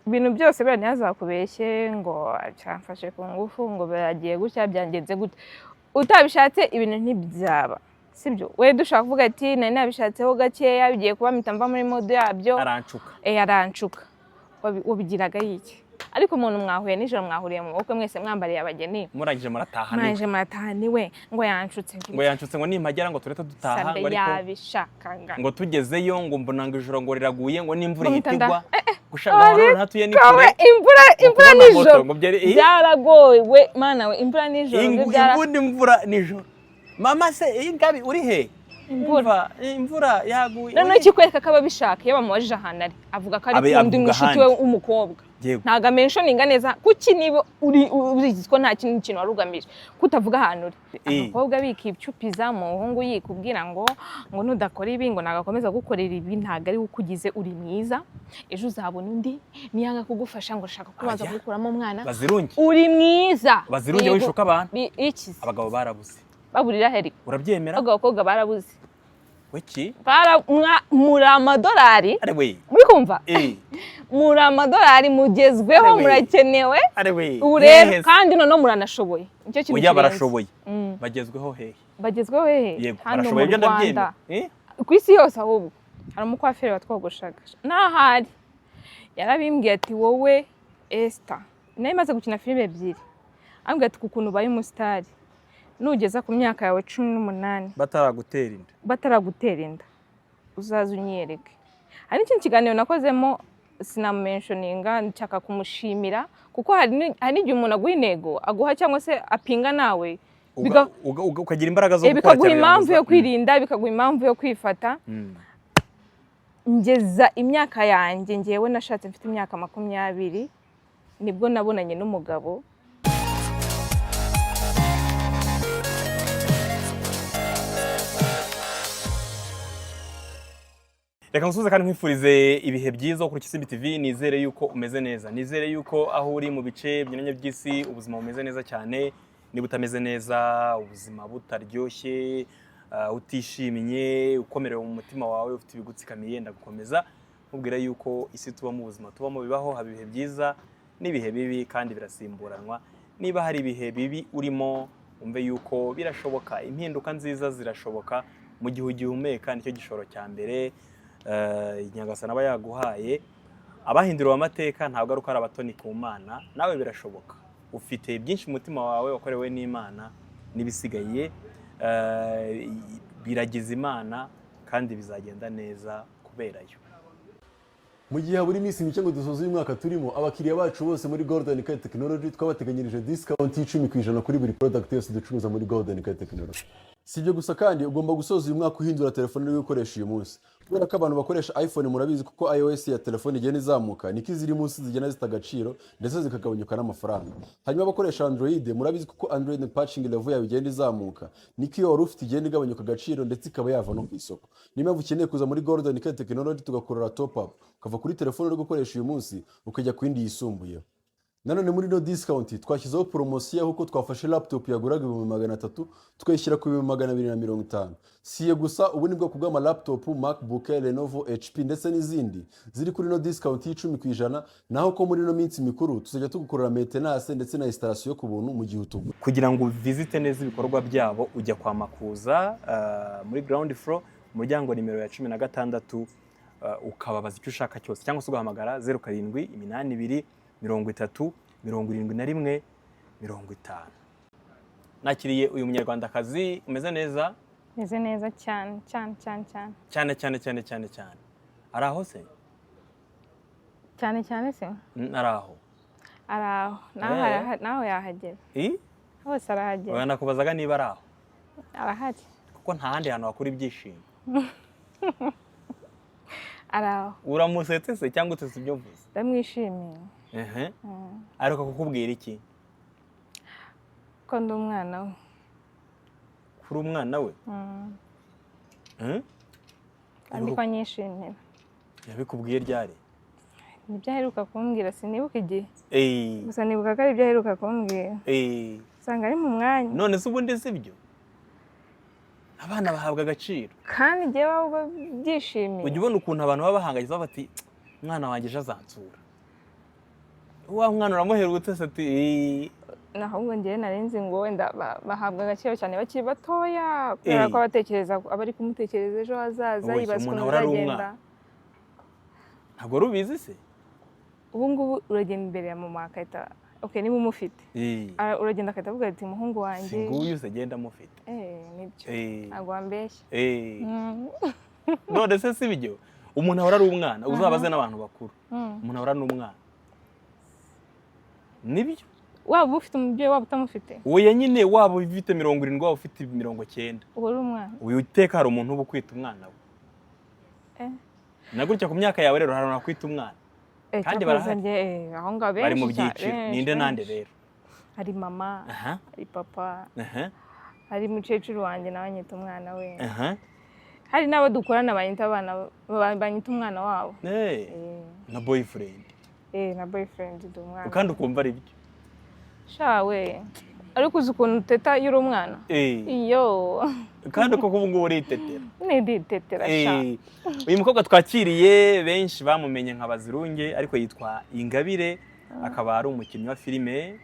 ibintu byose bera ntazakubeshye ngo cyamfashe ku ngufu ngo byagiye gutya byangenze gute utabishatse ibintu ntibyaba sibyo we dushaka kuvuga ati nari nabishatseho gakeya bigiye kuba mitamva muri mode yabyo arancuka wabigiraga yiki ariko umuntu mwahuye nijoro mwahuriye mu bukwe mwese mwambariye abageni murangije murataha niwe ngo yanshutse ngo nimagera ngo tureta dutaha ngo yabishakanga ngo tugezeyo ngo mbonanga ijoro ngo riraguye ngo n'imvura yitigwa gushaka ntatuye n'ikure imvura nijoro byaragoye mana we imvura nijoro byaraguye imvura nijoro mama se ingabi uri he imvura yaguye none ikikwereka ko ababishaka iyo bamubajije ahantu ari avuga ko ari kundi mushiki we w'umukobwa ntago amentioninga neza kuki niba uri ko nta kintu wari ugamije kutavuga ahantu uri abakobwa bikipcupiza mu muhungu yikubwira ngo nudakora ibi ngo nagakomeza gukorera ibi ntago ari ukugize uri mwiza ejo uzabona undi niyanga kugufasha ngo shaka kubaza gukuramo umwana uri mwiza bazirunge wishuka abantu abagabo barabuze baburira heri urabyemera abakobwa barabuze wiki muri amadolari muri kumva muri amadolari mugezweho murakenewe urebe kandi none muranashoboye nicyo kintu kirenze barashoboye bagezweho hehe hano mu Rwanda ku isi yose ahubwo hari umukwaferi watwogoshaga nahari yarabimbwiye ati wowe Esther nayo imaze gukina filime ebyiri ambwiye ati kukuntu ubaye umusitari nugeza ku myaka yawe 18 bataragutera inda uzaza unyereke hari n'ikindi kiganiro nakozemo sinamumentioninga nshaka kumushimira kuko hari n'igihe umuntu aguha intego aguha cyangwa se apinga nawe ukagira imbaraga zo gukora bikaguha impamvu yo kwirinda bikaguha impamvu yo kwifata ngeza imyaka yanjye ngewe nashatse mfite imyaka 20 nibwo nabonanye n'umugabo Reka ngusubize kandi nkwifurize ibihe byiza kuri Kisimbi TV nizere yuko umeze neza nizere yuko aho uri mu bice byinanye by'isi ubuzima bumeze neza cyane niba utameze neza ubuzima butaryoshye utishimye ukomerewe mu mutima wawe ufite ibigutsikamiye ndagukomeza nkubwira yuko isi tubamo ubuzima tubamo bibaho haba ibihe byiza n'ibihe bibi kandi birasimburanwa niba hari ibihe bibi urimo umve yuko birashoboka impinduka nziza zirashoboka mu gihe ugihumeka nicyo gishoro cya mbere Nyagasana aba yaguhaye abahinduriwe amateka ntabwo ari uko ari abatoni ku Mana nawe birashoboka ufite byinshi mu mutima wawe wakorewe n'Imana n'ibisigaye biragize Imana kandi bizagenda neza kuberayo mu gihe buri minsi mike ngo dusoze uyu mwaka turimo abakiriya bacu bose muri Golden Car Technology twabateganyirije discount 10% kuri buri product yose ducuruza muri Golden Car Technology. Sibyo gusa kandi ugomba gusoza uyu mwaka uhindura telefone uri gukoresha uyu munsi. Kubera ko abantu bakoresha iPhone murabizi kuko iOS ya telefone igenda izamuka niko iziri munsi zigenda zitagaciro ndetse zikagabanyuka n'amafaranga. Hanyuma abakoresha Android murabizi kuko Android patching level yayo igenda izamuka niko iyo wari ufite igenda igabanyuka agaciro ndetse ikaba yava no ku isoko. Niyo mpamvu ukeneye kuza muri Golden Car Technology tugakorera top up ukava kuri telefone uri gukoresha uyu munsi ukajya ku yindi yisumbuye. Nanone muri no discount twashyizeho promotion huko twafashe laptop yaguraga 300 tukayishyira ku 250. Siye gusa ubu nibwo kugama laptop MacBook, Lenovo, HP ndetse n'izindi ziri kuri no discount y'10% naho ko muri no minsi mikuru tuzajya tugukorera maintenance ndetse na installation ku buntu mu gihe utugura. Kugira ngo visite neza ibikorwa byabo ujya kwa Makuza muri ground floor umuryango nimero ya 16 ukababaza icyo ushaka cyose cyangwa se ugahamagara 0782 30 71 nakiriye uyu munyarwandakazi umeze neza meze neza cyane araho se cyane se araho naho yahagera hose arahagera oya nakubazaga niba araho arahari kuko nta handi hantu wakura ibyishimo araho uramusetse se cyangwa utese ibyo mvuze ndamwishimiye ariko kukubwira iki ko ndi umwana we kuri umwana we kandi ko nyishimira yabikubwiye ryari nibyo aheruka kumbwira sinibuka igihe gusa nibuka ko ari ibyo aheruka kumbwira usanga ari mu mwanya none se ubundi sibyo abana bahabwa agaciro kandi igihe baba byishimiye ujya ubona ukuntu abantu baba bahangayitse bati umwana wanjye ejo azansura wa mwana uramuherutse se ati ahubwo njyewe narenze ngo wenda bahabwa agaciro cyane bakiri batoya kubera ko abatekereza abari kumutekereza ejo hazaza yibaza ukuntu bizagenda. Ntabwo rubizi se ubu ngubu uragenda imbere ya mama akahita niba umufite uragenda akahita avuga ati umuhungu wanjye singuyu se genda mufite nibyo ntabwo wambeshya. none se si ibyo umuntu ahora ari umwana uzabaze n'abantu bakuru umuntu ahora n'umwana nibyo waba ufite umubyeyi waba utamufite oya nyine waba ufite 70 waba ufite 90 uwo ari umwana uyu uteka hari umuntu uba kwita umwana we nagutya ku myaka yawe rero harana kwita umwana kandi barahari aho ngaho benshi bari mu byiciro ninde nande rero hari mama hari papa hari mukecuru wanjye nawe anyita umwana we hari n'abo dukorana banyita abana banyita umwana wabo na boyfriend na boyfriend ndi umwana kandi ukumva ari byo shawe ariko uzi ukuntu uteta yuri umwana iyo kandi uko ubu ngubu uritetera nditetera sha uyu mukobwa twakiriye benshi bamumenye nka Bazirunge ariko yitwa Ingabire akaba ari umukinnyi wa filime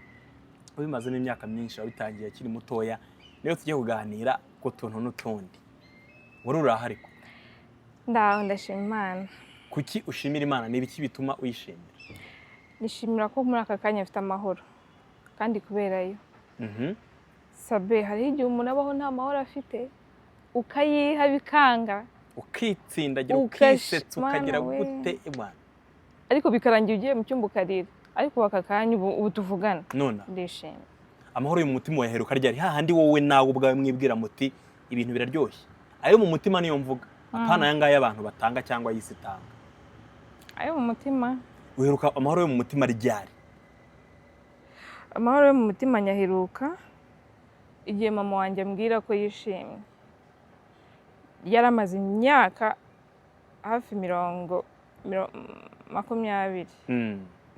ubimazemo imyaka myinshi wabitangiye akiri mutoya niyo tugiye kuganira ko tuntu n'utundi wari urahari ko ndashima Imana. Kuki ushimira Imana n'ibiki bituma uyishimira? Nishimira ko muri aka kanya afite amahoro kandi kuberayo sabe hari igihe umuntu abaho nta mahoro afite ukayiha bikanga ukitsindagira ukisetsa ukagira gute Imana ariko bikarangira ugiye mu cyumba ukarira ariko aka kanya ubu tuvugana none ndishimye amahoro mu mutima waheruka ryari hahandi wowe nawe ubwawe mwibwira muti ibintu biraryoshye ayo mu mutima niyo mvuga apana yangaya abantu batanga cyangwa yisitanga ayo mu mutima uheruka amahoro yo mu mutima ryari? Amahoro yo mu mutima nyaheruka igihe mama wanjye ambwira ko yishimye yaramaze imyaka hafi 20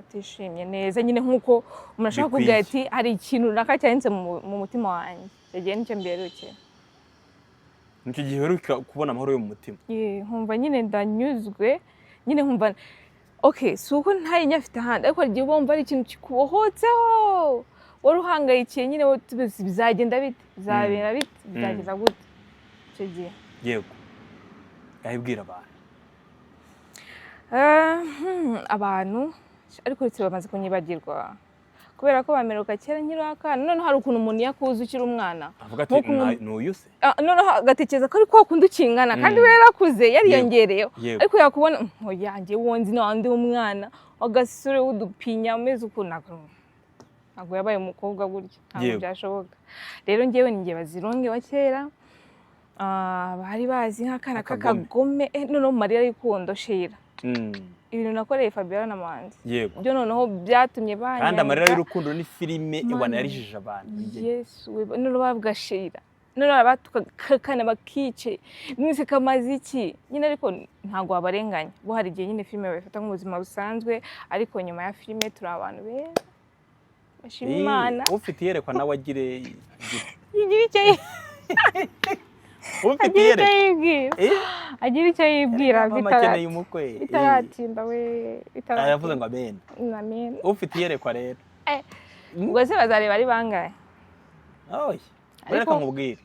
atishimye neza nyine nkuko umuntu ashaka kuvuga ati hari ikintu runaka cyanditse mu mutima wanjye yagiye nicyo mberuke nicyo gihe uheruka kubona amahoro yo mu mutima nkumva nyine ndanyuzwe nyine nkumva suko ntaye nyafite ahandi ariko igihe wumva ari ikintu kikubohotseho wari uhangayikiye nyine bizagenda bite bizabera bite bizageza gute icyo gihe yego yahibwira abantu ariko uretse bamaze kunyibagirwa kubera ko bameruka kera nkiri akana noneho hari ukuntu umuntu yakuze ukiri umwana avuga ati n'uyu se noneho agatekereza ko ari ko wakunda ukingana kandi we yarakuze yariyongereyeho ariko yakubona yanjye wonzi n'abandi umwana wagasore w'udupinya umeze ukuntu ntabwo yabaye umukobwa gutya ntabwo byashoboka rero njyewe ni njye Bazirunge wa kera bari bazi nk'akana k'akagome noneho Mariya y'ikundo shira ibintu nakoreye Fabiola na Manzi byo noneho byatumye banyanga kandi amarira y'urukundo ni filime ibana yarijije abantu Yesu noneho babwashira noneho abatukakana bakice mwese kamaze iki nyine ariko ntago abarenganya bo hari igihe nyine filime bayifata nk'ubuzima busanzwe ariko nyuma ya filime turi abantu beza bashima Imana ufite yerekwa nawe agire icyo agira icyo yibwira bitaratinda we yavuze ngo amen ufite yerekwa rero ubwo se bazareba ari bangahe reka nkubwire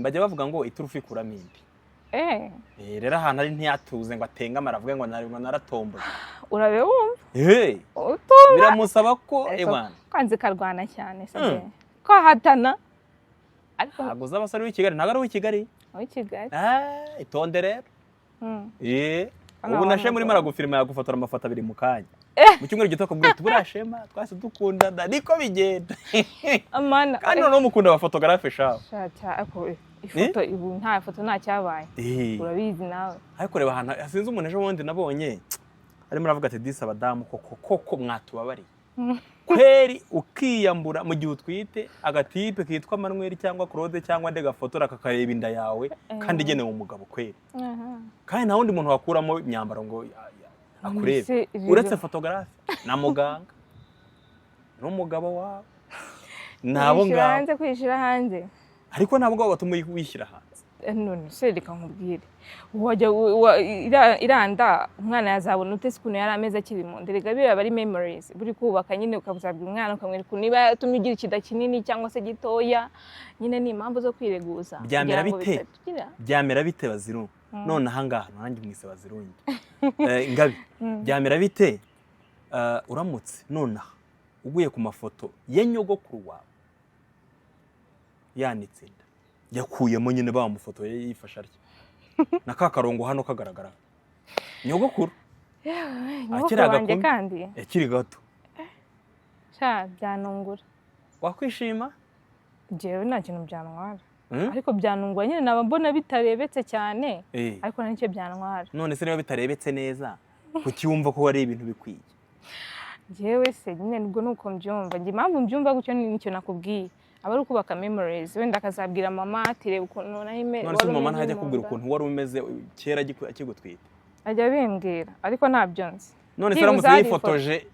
bajya bavuga ngo iturufu ikuramo indi rero ahantu ari ntiyatuze ngo atengame aravuge ngo naratomboye urabe wumva biramusaba ko kwanze karwana cyane ko ahatana ntabwo uzi abasore b'i Kigali ntabwo ari uw'i Kigali itonde rero ubu na Shema urimo aragufirima yagufotora amafoto abiri mu kanya mu cyumweru gito akubwira ati buriya Shema twase dukundana niko bigenda kandi noneho mukunda abafotogarafe shaho ifoto ibu nta foto nta cyabaye urabizi nawe ariko reba ahantu sinzi umuntu ejo bundi nabonye arimo aravuga ati disi abadamu koko mwatubabariye kweri ukiyambura mu gihe utwite agatipe kitwa Manuel cyangwa Claude cyangwa nde gafotora kakareba inda yawe kandi igenewe umugabo kweri kandi nta wundi muntu wakuramo imyambaro ngo akurebe uretse fotogarafe na muganga n'umugabo wawe nabo ngabo kwishira hanze ariko ntabwo batuma wishyira hanze none se reka nkubwire wajya iranda umwana yazabona ute se ukuntu yari ameze akiri mu nda rega biraba ari memories buri kubaka nyine ukabuzabwira umwana ukamwereka niba yatumye ugira ikida kinini cyangwa se gitoya nyine ni impamvu zo kwireguza byamera bite Bazirungu none ahangaha nanjye mwise Bazirungu Ngabi byamera bite uramutse none uguye ku mafoto ya nyogokuru wawe yanitse inda yakuyemo nyine bamufoto yifasha arya na kakarongo hano kagaragara nyogokuru akiraga kandi yakiri gato byanungura wakwishima jewe nta kintu byantwara ariko byanungura nyine naba mbona bitarebetse cyane ariko nta nicyo byantwara none se niba bitarebetse neza kuki wumva ko ari ibintu bikwiye jewe se nyine nubwo nuko mbyumva ngi impamvu mbyumva gutyo nicyo nakubwiye aba ari ukubaka memories wenda akazabwira mama tireba ukuntu nahime none se mama ntajya kubwira ukuntu wari umeze kera akigutwita ajya bimbwira ariko ntabyo nzi none se aramutse yifotoje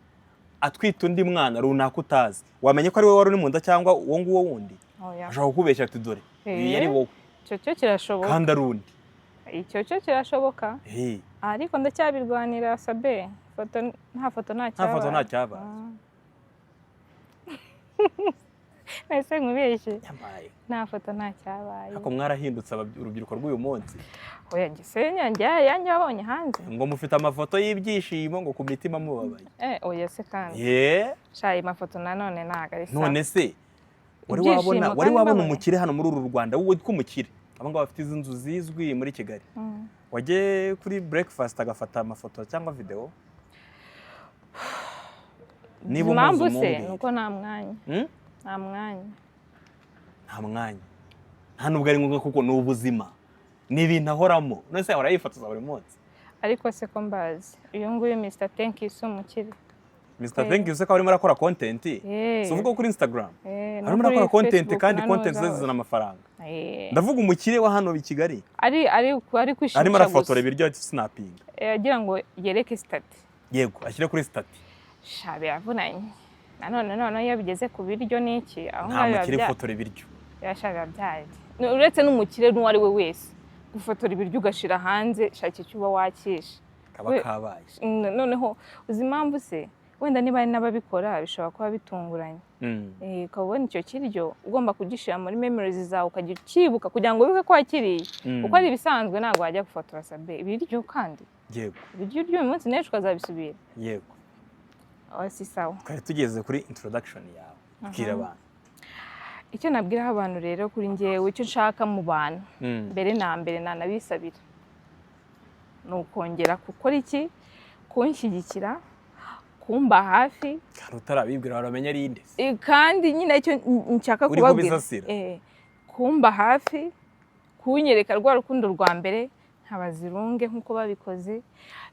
atwita undi mwana runaka utazi wamenye ko ari we wari uri mu nda cyangwa uwo nguwo wundi ashobora kukubeshya ati dore iyi ari wowe cyo kirashoboka kandi ari undi icyo kirashoboka ariko ndacyabirwanira Sabe nta foto nta cyabaye nese nkubeshye nta foto nta cyabaye ariko mwarahindutse urubyiruko rw'uyu munsi oya gisenya yanjye wabonye hanze ngo mufite amafoto y'ibyishimo ngo ku mitima mubabaye oya se kandi shayi mafoto nanone ntago ari none se wari wabona umukire hano muri uru Rwanda wowe tw'umukire aba ngaba bafite izi nzu zizwi muri Kigali wajye kuri breakfast agafata amafoto cyangwa video niba impamvu se nuko nta mwanya nta nubwo ari ngombwa kuko ni ubuzima ni ibintu ahoramo none se ahora yifotoza buri munsi ariko se ko mbazi uyu nguyu Mr Thank You si umukire Mr Thank You se ko arimo arakora content si uvuga kuri Instagram arimo arakora content kandi content zizana amafaranga ndavuga umukire wa hano i Kigali ari kwishimisha arimo arafotora ibiryo snapping agira ngo yereke stati yego ashyire kuri stati shabe yavunanye none iyo bigeze ku biryo niki aho ngaho nta mukire ufotora ibiryo yashabe yabyaye uretse n'umukire n'uwo ari we wese gufotora ibiryo ugashira hanze shaka icyo uba wakisha kaba kabaye noneho uzi impamvu se wenda niba ari n'ababikora bishobora kuba bitunguranye ukabona icyo kiryo ugomba kugishira muri memories zawe ukagira ukibuka kugira ngo wibuke ko wakiriye uko ari ibisanzwe ntabwo wajya gufotora Sabe ibiryo kandi yego ibiryo ry'uyu munsi n'ejo ukazabisubira yego si sawa twari tugeze kuri introduction yawe bwira abantu icyo nabwiraho abantu rero kuri njyewe icyo nshaka mu bantu mbere na mbere nanabisabira ni ukongera gukora iki kunshyigikira kumba hafi kandi utarabibwira baramenya ari inde kandi nyine icyo nshaka kubabwira kumba hafi kunyereka rwa rukundo rwa mbere nk'abazirunge nk'uko babikoze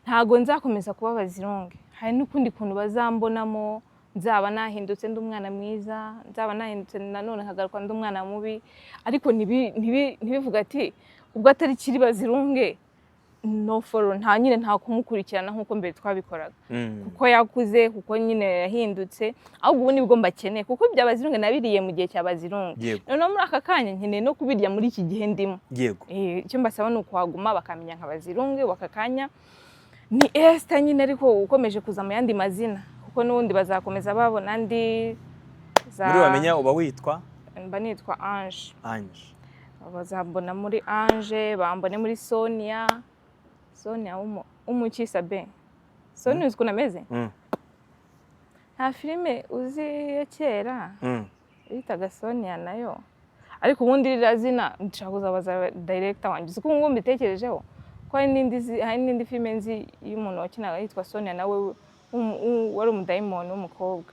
ntago nzakomeza kuba abazirunge hari n'ukundi kuntu bazambonamo nzaba nahindutse ndi umwana mwiza nzaba nahindutse nanone nkagaruka ndi umwana mubi ariko ntibivuga ati ubwo atari kiri Bazirunge no follow nta kumukurikirana nk'uko mbere twabikoraga kuko yakuze kuko nyine yahindutse ahubwo ubu nibwo mbakeneye kuko ibya Bazirunge nabiriye mu gihe cya Bazirunge noneho muri aka kanya nkeneye no kubirya muri iki gihe ndimo icyo mbasaba ni ukuhaguma bakamenya nka Bazirunge waka kanya ni Esther nyine ariko ukomeje kuza mu yandi mazina kuko n'ubundi bazakomeza babona andi muri bamenya uba witwa mba nitwa Ange bazambona muri Ange bambone muri Sonia umuki Sabe Sonia uzi ukuntu ameze nta filime uzi ya kera yitaga Sonia nayo ariko ubundi ririya zina nshaka kuzabaza director wanjye uzi ko ngo mbitekerejeho ko hari n'indi filime nzi y'umuntu wakinaga yitwa Sonia nawe wari umudayimoni w'umukobwa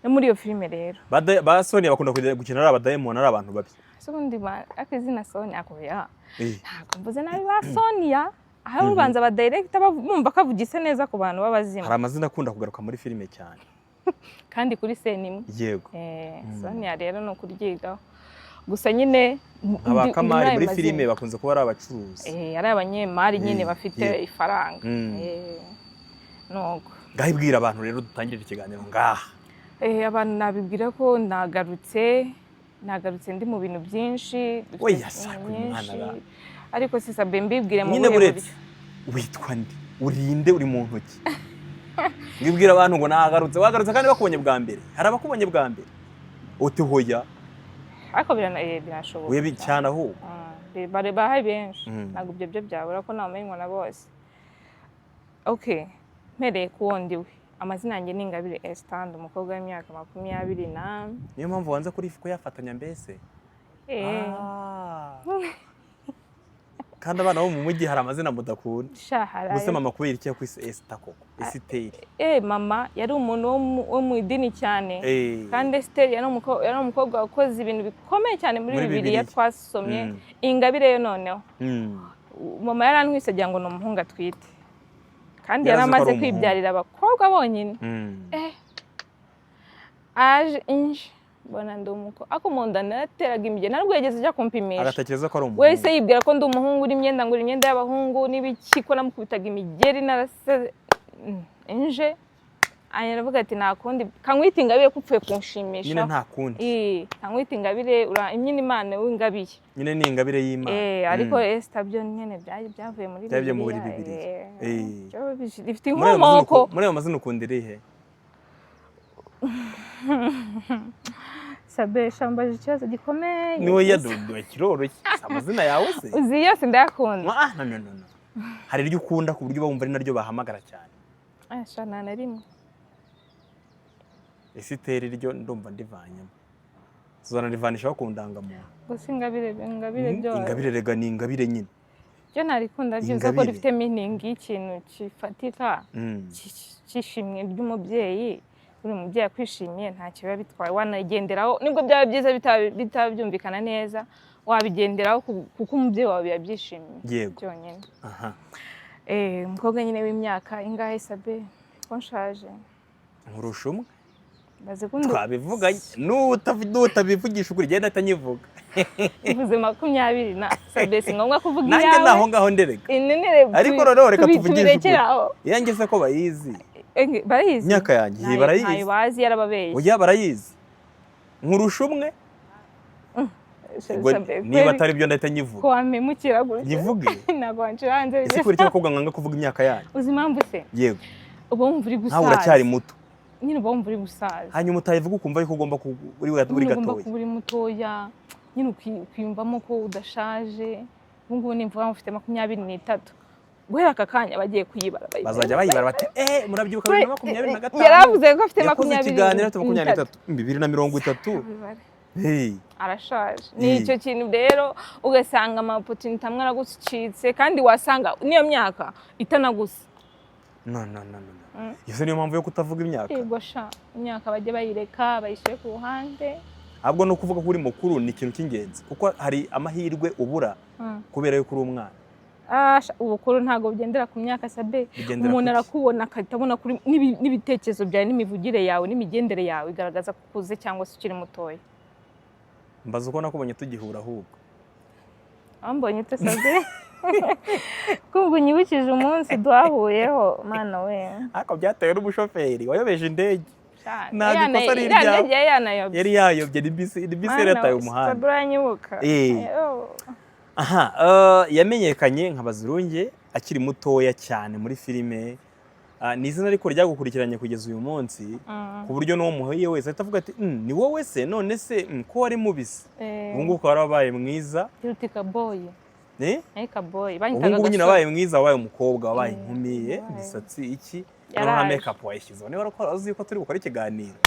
no muri iyo filime rero ba Sonia bakunda gukina ari abadayimoni ari abantu babi ubundi akizina Sonia akoya ntabwo mvuze nabi ba Sonia aho ubanza aba director bumva kavugise neza ku bantu babazima hari amazina akunda kugaruka muri filime cyane kandi kuri senimwe yego Sonia rero no kuryigaho gusa nyine abakamari muri filime bakunze kuba ari abacuruzi ari abanyemari nyine bafite ifaranga nuko ngahibwira abantu rero dutangirira ikiganiro ngaha abantu nabibwira ko nagarutse nagarutse ndi mu bintu byinshi oya shaka umwana ba ariko si Sabe mbibwire mu nyine buhe buretse witwa ndi urinde uri mu ntoki ngibwira abantu ngo nagarutse wagarutse kandi bakubonye bwa mbere hari abakubonye bwa mbere uti hoya ariko biranashoboka webi cyane aho bare bahaye benshi ntabwo ibyo byabura ko namenywa na bose okay mpereye ku wundi we amazina yanjye ni Ingabire Esther umukobwa w'imyaka 24 niyo mpamvu wanze kuri ko yafatanya mbese kandi abana bo mu mujyi hari amazina mudakunda gusa mama kubera iki yakwise Esther koko Esther mama yari umuntu wo mu idini cyane kandi Esther yari umukobwa wakoze ibintu bikomeye cyane muri Bibiliya twasomye Ingabire yo noneho mama yarantwise agira ngo ni umuhungu atwite kandi yari amaze kwibyarira abakobwa bonyine aje inje bona ndumuko akomunda nateraga imige narwo yageze ajya kumpimisha agatekereza ko ari umuhungu wese yibwira ko ndi umuhungu uri imyenda ngura imyenda y'abahungu n'ibikiko namukubitaga imigeri narase inje aravuga ati nakundi kankwita Ingabire kupfuye kunshimisha nyine nta kundi kankwita Ingabire imyine Imana w'Ingabiye nyine ni Ingabire y'Imana ariko Esther byo nyene byavuye muri Bibiliya bifite inkomoko muri ayo mazina ukundira ihe Sabe shambaje ikibazo gikomeye niwe yaduduye kiroroshye amazina yawe se uzi yose ndakunda no hari iryo ukunda ku buryo bumva ari naryo bahamagara cyane shana na rimwe Esther iryo ndumva ndivanyemo Suzana rivanishaho kundangamuntu gusa Ingabire byo Ingabire rega ni Ingabire nyine byo narikunda byuze ko rifite meaning y'ikintu kifatika cyishimwe ry'umubyeyi uri umubyeyi akwishimiye nta kiba bitwaye wanagenderaho nibwo byaba byiza bitabyumvikana neza wabigenderaho kuko umubyeyi wawe yabyishimiye byonyine umukobwa nyine w'imyaka ingahe Sabe ko nshaje nkurusha umwe bazikundi twabivuganye n'utabivugisha ukuri genda atanyivuga uvuze 20 na Sabe si ngombwa kuvuga iyawe nanjye naho ngaho ndereka ariko rero reka tuvugishe ukuri yanjye se ko bayizi barayizi imyaka yanjye barayizi ntayo bazi yarababeye oya barayizi nkurusha umwe niba atari byo ndahita nyivuga ko wamemukira gutya nyivuge ntabwo wanshira hanze ese kuri cyo kobwa nganga kuvuga imyaka yanjye uzi impamvu se yego uba wumva uri gusaza nawe uracyari muto nyine uba wumva uri gusaza hanyuma utayivuga ukumva yuko ugomba uri gatoya uri mutoya nyine ukiyumvamo ko udashaje ubu ngubu nimvuga mfite 23 guhera aka kanya bagiye kuyibara bazajya bayibara bati murabyibuka 2025 yaravuze ko afite 23 ikiganiro 2030 arashaje ni icyo kintu rero ugasanga amaopportunity amwe aragucitse kandi wasanga niyo myaka itanagusa no yose niyo mpamvu yo kutavuga imyaka yego sha imyaka bajye bayireka bayishyire ku ruhande ahubwo no kuvuga ko uri mukuru ni ikintu cy'ingenzi kuko hari amahirwe ubura kubera yuko uri umwana ubukuru ntabwo bugendera ku myaka Sabe umuntu arakubona akatabona kuri n'ibitekerezo byawe n'imivugire yawe n'imigendere yawe igaragaza ko ukuze cyangwa se ukiri mutoya mbaza uko nakubonye tugihura ahubwo ambonye ute Sabe kumva unyibukije umunsi duhahuyeho mana we ariko byatewe n'umushoferi wayobeje indege ntabwo ikosa ari iryawe yari yayobye ni bisi yataye umuhanda Sabe uranyibuka yamenyekanye nka Bazirunge akiri mutoya cyane muri filime ni izina ariko ryagukurikiranye kugeza uyu munsi ku buryo n'uwo muhuye wese ahita avuga ati ni wowe se none se ko wari mubisi ubu ngubu ukaba warabaye mwiza Kaboyi ubu ngubu nyine wabaye mwiza wabaye umukobwa wabaye inkumi imisatsi iki nta make-up wayishyizeho niba uzi ko turi bukore ikiganiro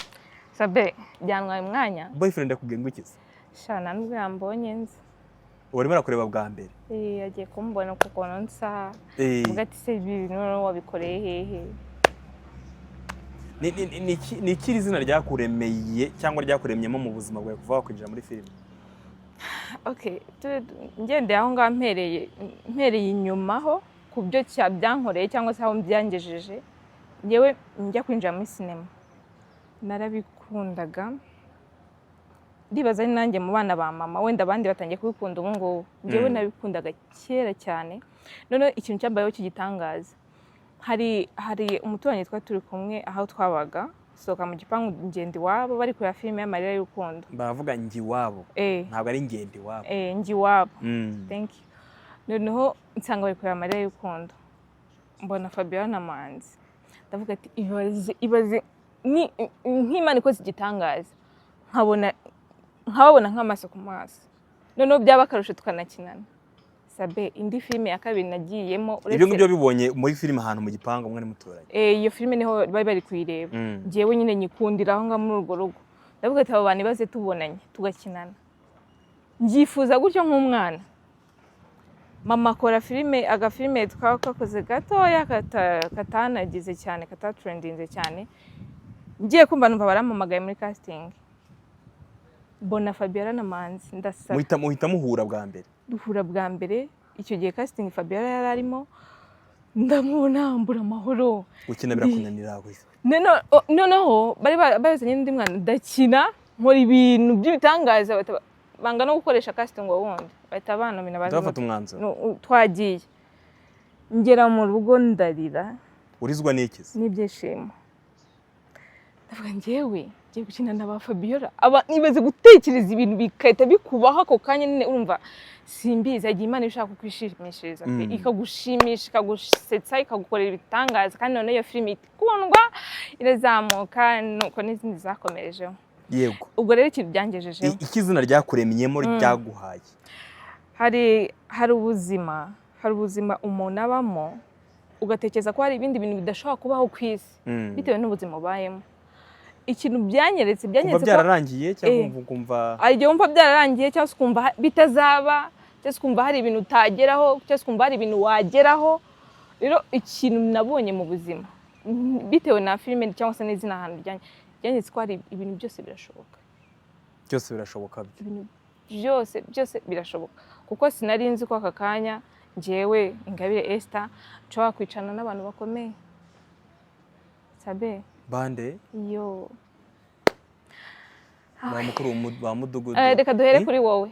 Sabe byanwaye umwanya boyfriend yakubwiye ngo iki se shana nubwo yambonye nzi urimo urakureba bwa mbere yagiye kumbona kuko nonsa uvuga ati se ibi bintu wabikoreye hehe ni ikiri izina ryakuremeye cyangwa ryakuremyemo mu buzima bwawe kuva wakwinjira muri filime ngendeye aho ngaho mpereye inyuma ho ku byo byankoreye cyangwa se aho mbyangejeje yewe njya kwinjira muri sinema narabikundaga ndibaza ari nanjye mu bana ba mama wenda abandi batangiye kubikunda ubu ngubu njyewe nabikundaga kera cyane none ikintu cyabayeho kigitangaza hari umuturanyi twari turi kumwe aho twabaga soka mu gipangu ngende iwabo bari kureba filime y'amarira y'urukundo. Baravuga ngi iwabo ntabwo ari ngende iwabo. Ngi iwabo. Thank you. Noneho nsanga bari kureba amarira y'urukundo, mbona Fabiola na Manzi, ndavuga ati ibaze nk'Imana ikoze igitangaza, nkababona nk'amaso ku maso, noneho byaba akarusho tukanakinana. Sabe, indi filime ya kabiri nagiyemo ibyo ngibyo bibonye muri filime ahantu mu gipangu mwari muturanye. Iyo filime niho bari kuyireba, ngewe nyine nyikundira aho ngaho muri urwo rugo, ndavuga ati abo bantu baze tubonanye tugakinana, ngifuza gutyo nk'umwana. Mama akora agafilime twakoze gatoya katanagize cyane, katatrendinze cyane, ngiye kumva numva barampamagaye muri casting, mbona Fabiola na Manzi, ndasaba muhita muhura bwa mbere. Duhura bwa mbere, icyo gihe casting Fabiola yari arimo, ndamubona mbura amahoro, gukina birakunanira gusa. Noneho bari bazanye n'undi mwana, ndakina nkora ibintu by'ibitangaza, banga no gukoresha casting ngo wundi bahita banomina bafata umwanzuro. Twagiye ngera mu rugo ndarira. Urizwa n'iki? N'ibyishimo. Ndavuga ngiye gukina na ba Fabiola, nibaze gutekereza ibintu bikahita bikubaho ako kanya, nyine urumva simbizi, agiye Imana ishaka kukwishimishiriza pe, ikagushimisha, ikagusetsa, ikagukorera ibitangaza, kandi none iyo filime ikundwa irazamuka, nuko n'izindi zakomerejeho. Yego. Ubwo rero ikintu byangejejeho, ikizina ryakuremyemo ryaguhaye, hari ubuzima umuntu abamo ugatekereza ko hari ibindi bintu bidashobora kubaho ku isi bitewe n'ubuzima ubayemo. Ikintu byanyeretse ko byararangiye cyangwa ukumva igihe wumva byararangiye, cyangwa ukumva bitazaba, cyangwa ukumva hari ibintu utageraho, cyangwa ukumva hari ibintu wageraho. Rero ikintu nabonye mu buzima bitewe na filime cyangwa se n'izina ahantu byanyeretse ko hari ibintu byose birashoboka. Ibintu byose birashoboka, kuko sinari nzi ko aka kanya njyewe Ingabire Esther nshobora kwicana n'abantu bakomeye. Sabe bande yo ba mukuru ba mudugudu. Reka duhere kuri wowe.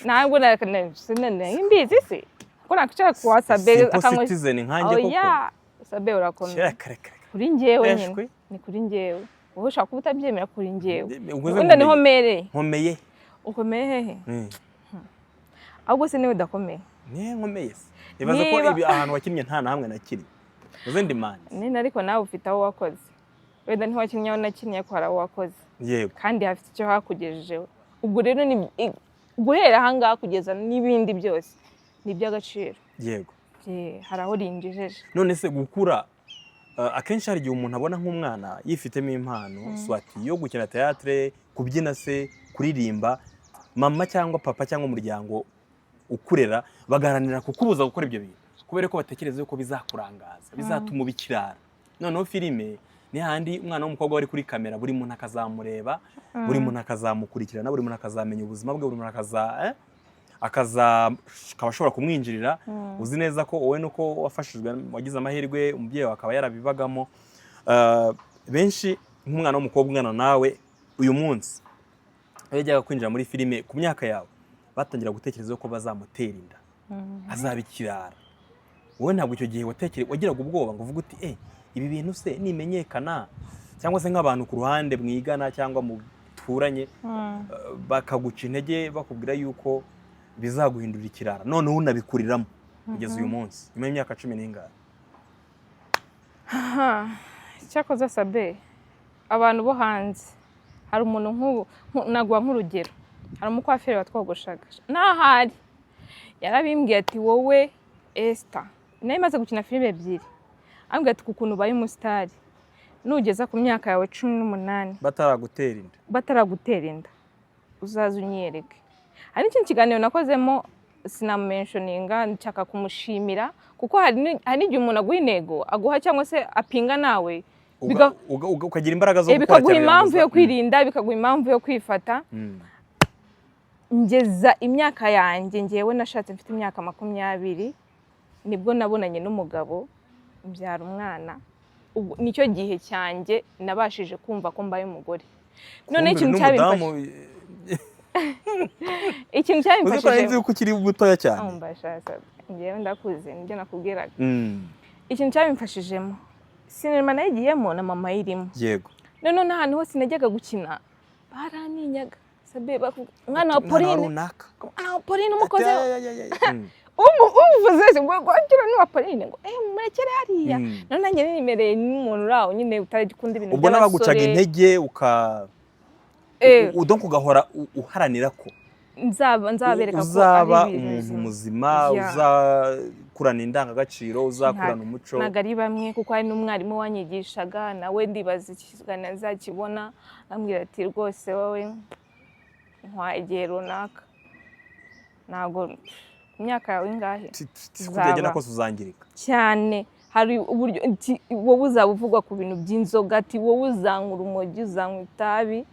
Ntabwo nakanene imbizi se ko nakwicara kwa Sabe akanywa citizen nkanjye koko. Oya Sabe urakomeye kuri njyewe nyine, ni kuri njyewe. Wowe ushaka kuba utabyemera kuri njyewe, wenda niho nkomeye. Ukomeye hehe? Ahubwo se niwe udakomeye. Ni nkomeye se. Ibaza ko ibi ahantu wakinnye nta na hamwe nakiri uzindi Manzi. Nene ariko nawe ufite aho wakoze, wenda ntiwakinnye aho nakinnye ko hari aho wakoze. Yego. Kandi hafite icyo hakugejejeho. Ubwo rero ni guhera aha ngaha kugeza n'ibindi byose ni iby'agaciro. Yego. Hari aho ringejeje. None se gukura akenshi hari igihe umuntu abona nk'umwana yifitemo impano, swati yo gukina théâtre, kubyina se, kuririmba, mama cyangwa papa cyangwa umuryango ukurera bagaharanira kukubuza gukora ibyo bintu, kubera ko batekereza yuko bizakurangaza, bizatuma ubikirara. Noneho filime ni handi umwana w'umukobwa wari kuri kamera, buri muntu akazamureba, buri muntu akazamukurikirana, buri muntu akazamenya ubuzima bwe, buri muntu akabashobora kumwinjirira. Uzi neza ko wowe nuko wafashijwe, wagize amahirwe, umubyeyi wawe akaba yarabibagamo. Benshi nk'umwana w'umukobwa ungana nawe uyu munsi yajyaga kwinjira muri filime ku myaka yawe, batangira gutekereza ko bazamutera inda, azabikirara. Wowe ntabwo icyo gihe wagiraga ubwoba ngo uvuge uti ibi bintu se nimenyekana, cyangwa se nk'abantu ku ruhande mwigana cyangwa muturanye bakaguca intege bakubwira yuko bizaguhindura ikirara, none unabikuriramo kugeza uyu munsi nyuma y'imyaka 10 n'ingana? Cyakoze Sabe, abantu bo hanze, hari umuntu nk'ubu nagwa nk'urugero, hari umukwafere watwogoshaga n'ahari, yarabimbwiye ati wowe Esther, nayo imaze gukina filime ebyiri, ambwiye ati kukuntu ubaye umusitari nugeza ku myaka yawe 18 bataragutera inda uzaza unyereke. Hari n'ikindi kiganiro nakozemo sinamumentioninga, nshaka kumushimira kuko hari n'igihe umuntu aguha intego aguha cyangwa se apinga nawe ukagira imbaraga zo gukora, bikaguha impamvu yo kwirinda, bikaguha impamvu yo kwifata. Ngeza imyaka yanjye ngewe nashatse mfite imyaka 20 nibwo nabonanye n'umugabo mbyara umwana. Nicyo gihe cyanjye nabashije kumva ko mbaye umugore. None ikintu cyabimfashe, ikintu cyabimfashije uzi ko ukiri mutoya cyane. Mbashaka ngewe ndakuze nibyo nakubwiraga. Ikintu cyabimfashijemo, sinema nayigiyemo na mama yirimo. Yego. none n'ahantu hose najyaga gukina baraninyaga sabe bavuga mwana wa Pauline umukoze umuvuze ngo gwakira ni wa Pauline ngo murekere hariya none nanjye nimereye n'umuntu uraho nyine utaragikunda ibintu ubwo nabagucaga intege donc ugahora uharanira ko nzabereka ko uzaba umuntu muzima uzakurana indangagaciro uzakurana umuco ntago ari bamwe kuko hari n'umwarimu wanyigishaga nawe ndibaza ikizigana azakibona ambwira ati rwose wowe igihe runaka ntabwo imyaka yawe ingahe kugenda ko uzangirika cyane hari uburyo wowe uzaba uvugwa ku bintu by'inzoga ati wowe uzanywa urumogi uzanywa itabi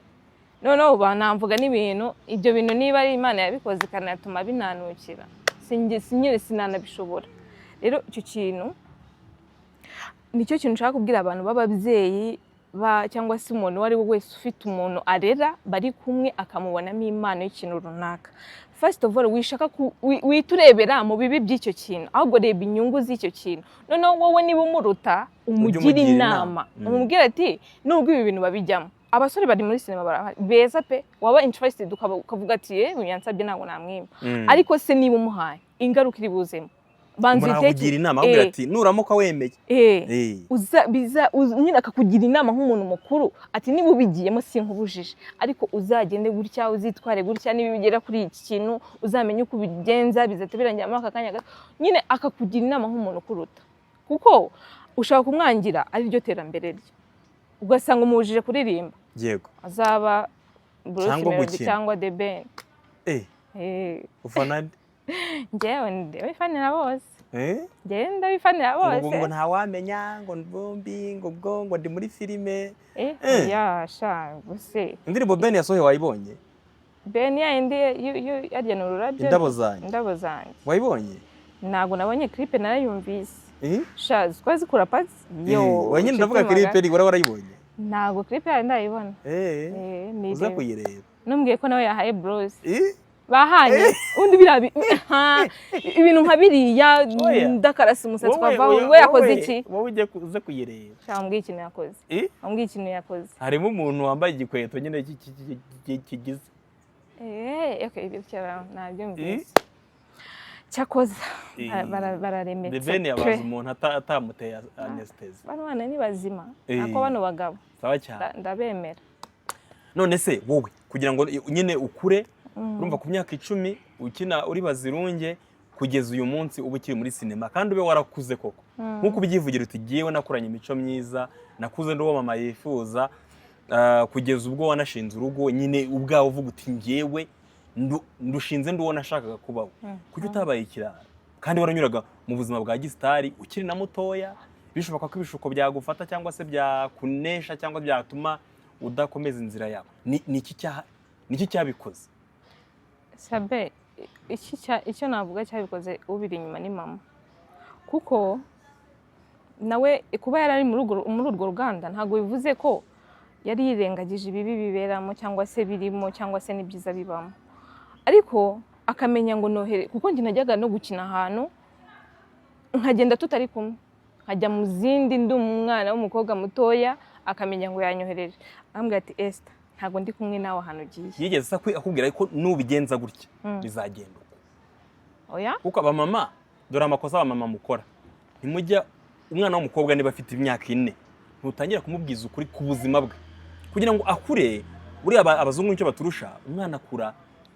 noneho banamvuga n'ibintu ibyo bintu niba ari Imana yabikoze ikanatuma binanukira sinyere sinanabishobora rero icyo kintu nicyo kintu nshaka kubwira abantu b'ababyeyi cyangwa se umuntu wari we wese ufite umuntu arera bari kumwe akamubonamo impano y'ikintu runaka first of all wishaka witurebera mu bibi by'icyo kintu ahubwo reba inyungu z'icyo kintu noneho wowe niba umuruta umugira inama umubwira ati nubwo ibi bintu babijyamo abasore bari muri sinema barahari beza pe waba interested ukavuga ati yansabye ntabwo namwima ariko se niba umuhaye ingaruka iri buzemo banze kugira inama ahubwo ati nuramuka wemeye nyine akakugira inama nk'umuntu mukuru ati niba ubigiyemo sinkubujije ariko uzagende gutya uzitware gutya niba bigera kuri iki kintu uzamenye uko ubigenza bizate birangira muri aka kanya gato nyine akakugira inama nk'umuntu ukuruta kuko ushaka kumwangira ari ryo terambere rye ugasanga umubujije kuririmba yego azaba Bruce Melody cyangwa The Ben ufana njyewe ndabifanira bose njyewe ndabifanira bose ngo ntawamenya ngo mbumbi ngo ndi muri filime sha guse indirimbo Ben yasohoye wayibonye Ben yindi yarya n'ururabyo indabo zanjye wayibonye ntabwo nabonye clip narayumvise shazi kwazi kura pasi wanyine ndavuga clip ni warayibonye ntabwo clip yawe ndayibona uza kuyireba numbwiye ko nawe yahaye Bruce bahanye undi birabi ibintu nka biriya ndakarasa umusatsi kwavaho we yakoze iki wowe ujye uze kuyireba cyangwa ikintu yakoze ambwiye ikintu yakoze harimo umuntu wambaye igikweto nyine kigize okay bityo nabyo mbizi cyakoze bararemetse The Ben yabaza umuntu atamuteye anesthesia bana ni bazima nako bano bagabo sawa cyane ndabemera none se wowe kugira ngo nyine ukure urumva ku myaka 10 ukina uri bazirunge kugeza uyu munsi uba ukiri muri sinema kandi ube warakuze koko nkuko ubyivugira uti giyewe nakuranye imico myiza nakuze ndo mama yifuza kugeza ubwo wanashinze urugo nyine ubwawe uvuga uti ngiyewe ndushinze ndubona ashakaga kubaho kuki utabaye ikirara kandi waranyuraga mu buzima bwa gisitari ukiri na mutoya bishoboka ko ibishuko byagufata cyangwa se byakunesha cyangwa byatuma udakomeza inzira yawe niki cyabikoze sabe icyo navuga cyabikoze ubiri inyuma ni mama kuko nawe kuba yarari muri urwo ruganda ntabwo bivuze ko yari yirengagije ibibi biberamo cyangwa se birimo cyangwa se n'ibyiza bibamo ariko akamenya ngo nohere kuko njye najyaga no gukina ahantu nkagenda tutari kumwe nkajya mu zindi ndi umwana w'umukobwa mutoya akamenya ngo yanyohereje ambwira ati Esther ntago ndi kumwe nawe ahantu ugiye yigeze sa akubwira ko nubigenza gutya bizagenda oya kuko abamama dore amakosa abamama mukora ntimujya umwana w'umukobwa niba afite imyaka 4 ntutangira kumubwiza ukuri ku buzima bwe kugira ngo akure uri abazungu nicyo baturusha umwana akura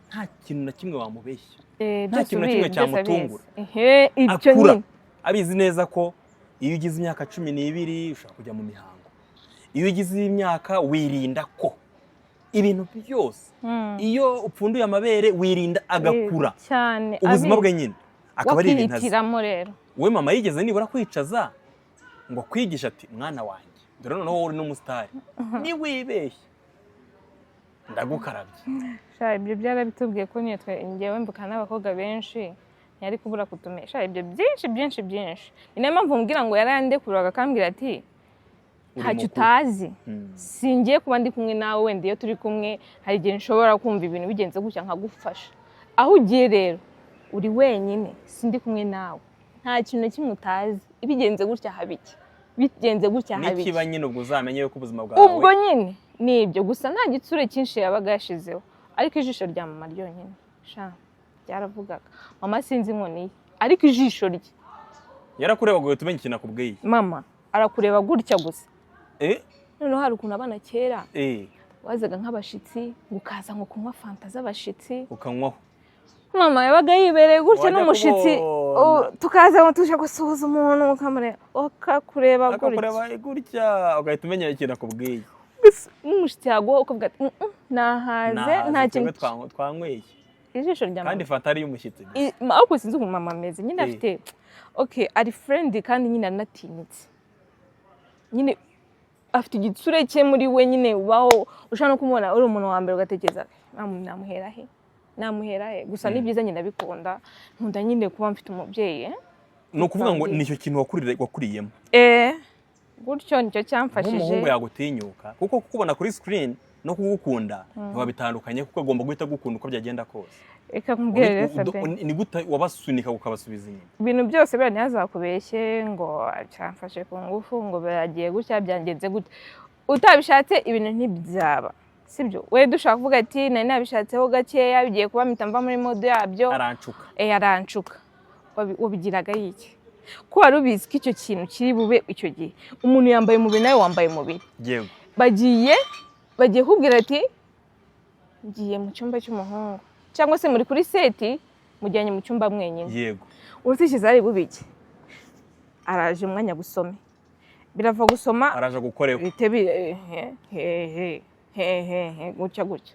nta kintu na kimwe wamubeshya nta kintu na kimwe cyamutungura icyo nyine abizi neza ko iyo ugize imyaka 12 ushaka kujya mu mihango iyo ugize imyaka wirinda ko ibintu byose iyo upfunduye amabere wirinda agakura cyane ubuzima bwe nyine akaba ari ibintu rero we mama yigeze nibura kwicaza ngo kwigisha ati mwana wanjye dore noneho uri n'umusitari ni wibeshye ndagukarabye ibyo byarabitubwiye ko ngewe mbuka n'abakobwa benshi ntiyari kubura kutumesha ibyo byinshi ni nayo mpamvu mbwira ngo yarandekuraga akambwira ati ntacyo utazi singiye kuba ndi kumwe nawe wenda iyo turi kumwe hari igihe nshobora kumva ibintu bigenze gutya nkagufasha aho ugiye rero uri wenyine sindi kumwe nawe nta kintu na kimwe utazi ibigenze gutya habiki bigenze gutya habiki nikiba nyine ubwo uzamenye yuko ubuzima bwawe ubwo nyine nibyo gusa nta gitsure cyinshi yabaga yashizeho ariko ijisho rya mama ryonyine sha byaravugaga mama sinzi inkoni ariko ijisho rye yarakureba ngo tumenye ikintu akubwiye mama arakureba gutya gusa noneho hari ukuntu abana kera wazaga nk'abashitsi gukaza ngo kunywa fanta z'abashitsi ukanywaho mama yabaga yibereye gutya n'umushitsi tukaza ngo tuje gusuhuza umuntu ukamureba akakureba gutya ugahita umenya ikintu akubwiye n'umushitsi yaguha ukavuga ati nahaze nta kintu twanyweye ijisho rya mama kandi fanta ari y'umushyitsi ariko sinzi ukuntu mama ameze nyine afite ari friendly kandi nyine anatinyitse nyine afite igitsure cye muri we nyine ubaho ushaka no kumubona uri umuntu wa mbere ugatekereza namuhera he gusa ni byiza nyine abikunda nkunda nyine kuba mfite umubyeyi ni ukuvuga ngo nicyo kintu wakuriyemo gutyo nicyo cyamfashije nk'umuhungu yagutinyuka kuko kukubona kuri screen no kugukunda ntibabitandukanye kuko agomba guhita gukunda uko byagenda kose reka nkubwire Sabe ni gute wabasunika ukabasubiza inyuma ibintu byose bera ntihazakubeshye ngo cyamfashe ku ngufu ngo byagiye gutya byangenze gute utabishatse ibintu ntibyaba sibyo we dushaka kuvuga ati nari nabishatseho gakeya bigiye kuba mpita mva muri mode yabyo arancuka wabigiraga yiki ko wari ubizi ko icyo kintu kiri bube icyo gihe umuntu yambaye umubiri nawe wambaye umubiri yego bagiye kubwira ati ngiye mu cyumba cy'umuhungu cyangwa se muri kuri seti mujyanye mu cyumba mwenyine yego urutishyize ari bubiki araje umwanya gusome birava gusoma araje gukoreho gutya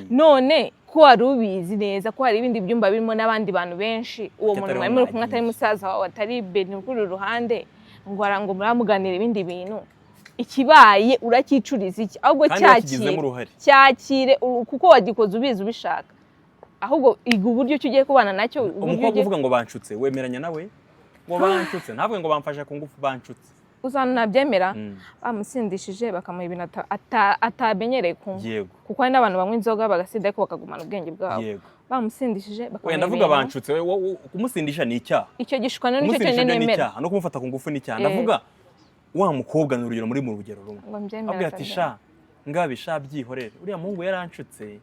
none ko wari ubizi neza ko hari ibindi byumba birimo n'abandi bantu benshi uwo muntu mwari muri kumwe atari musaza wawe atari bene kuri ruhande ngo muramuganira ibindi bintu ikibaye uracyicuriza iki ahubwo cyakire kuko wagikoze ubizi ubishaka ahubwo iga uburyo ugiye kubana nacyo umukobwa uvuga ngo banshutse wemeranya nawe ngo banshutse ntabwo ngo bamfashe ku ngufu banshutse uzana nabyemera bamusindishije bakamuha ibintu atamenyereye kunywa kuko hari n'abantu banywa inzoga bagasinda ariko bakagumana ubwenge bwabo bamusindishije bakamuha ibintu ndavuga banshutse kumusindisha ni icyaha icyo gishukana nicyo cyane nemera no kumufata ku ngufu ni icyaha ndavuga wa mukobwa ni urugero muri mu rugero rumwe abwira ati sha ngabisha byihorere uriya muhungu yaranshutse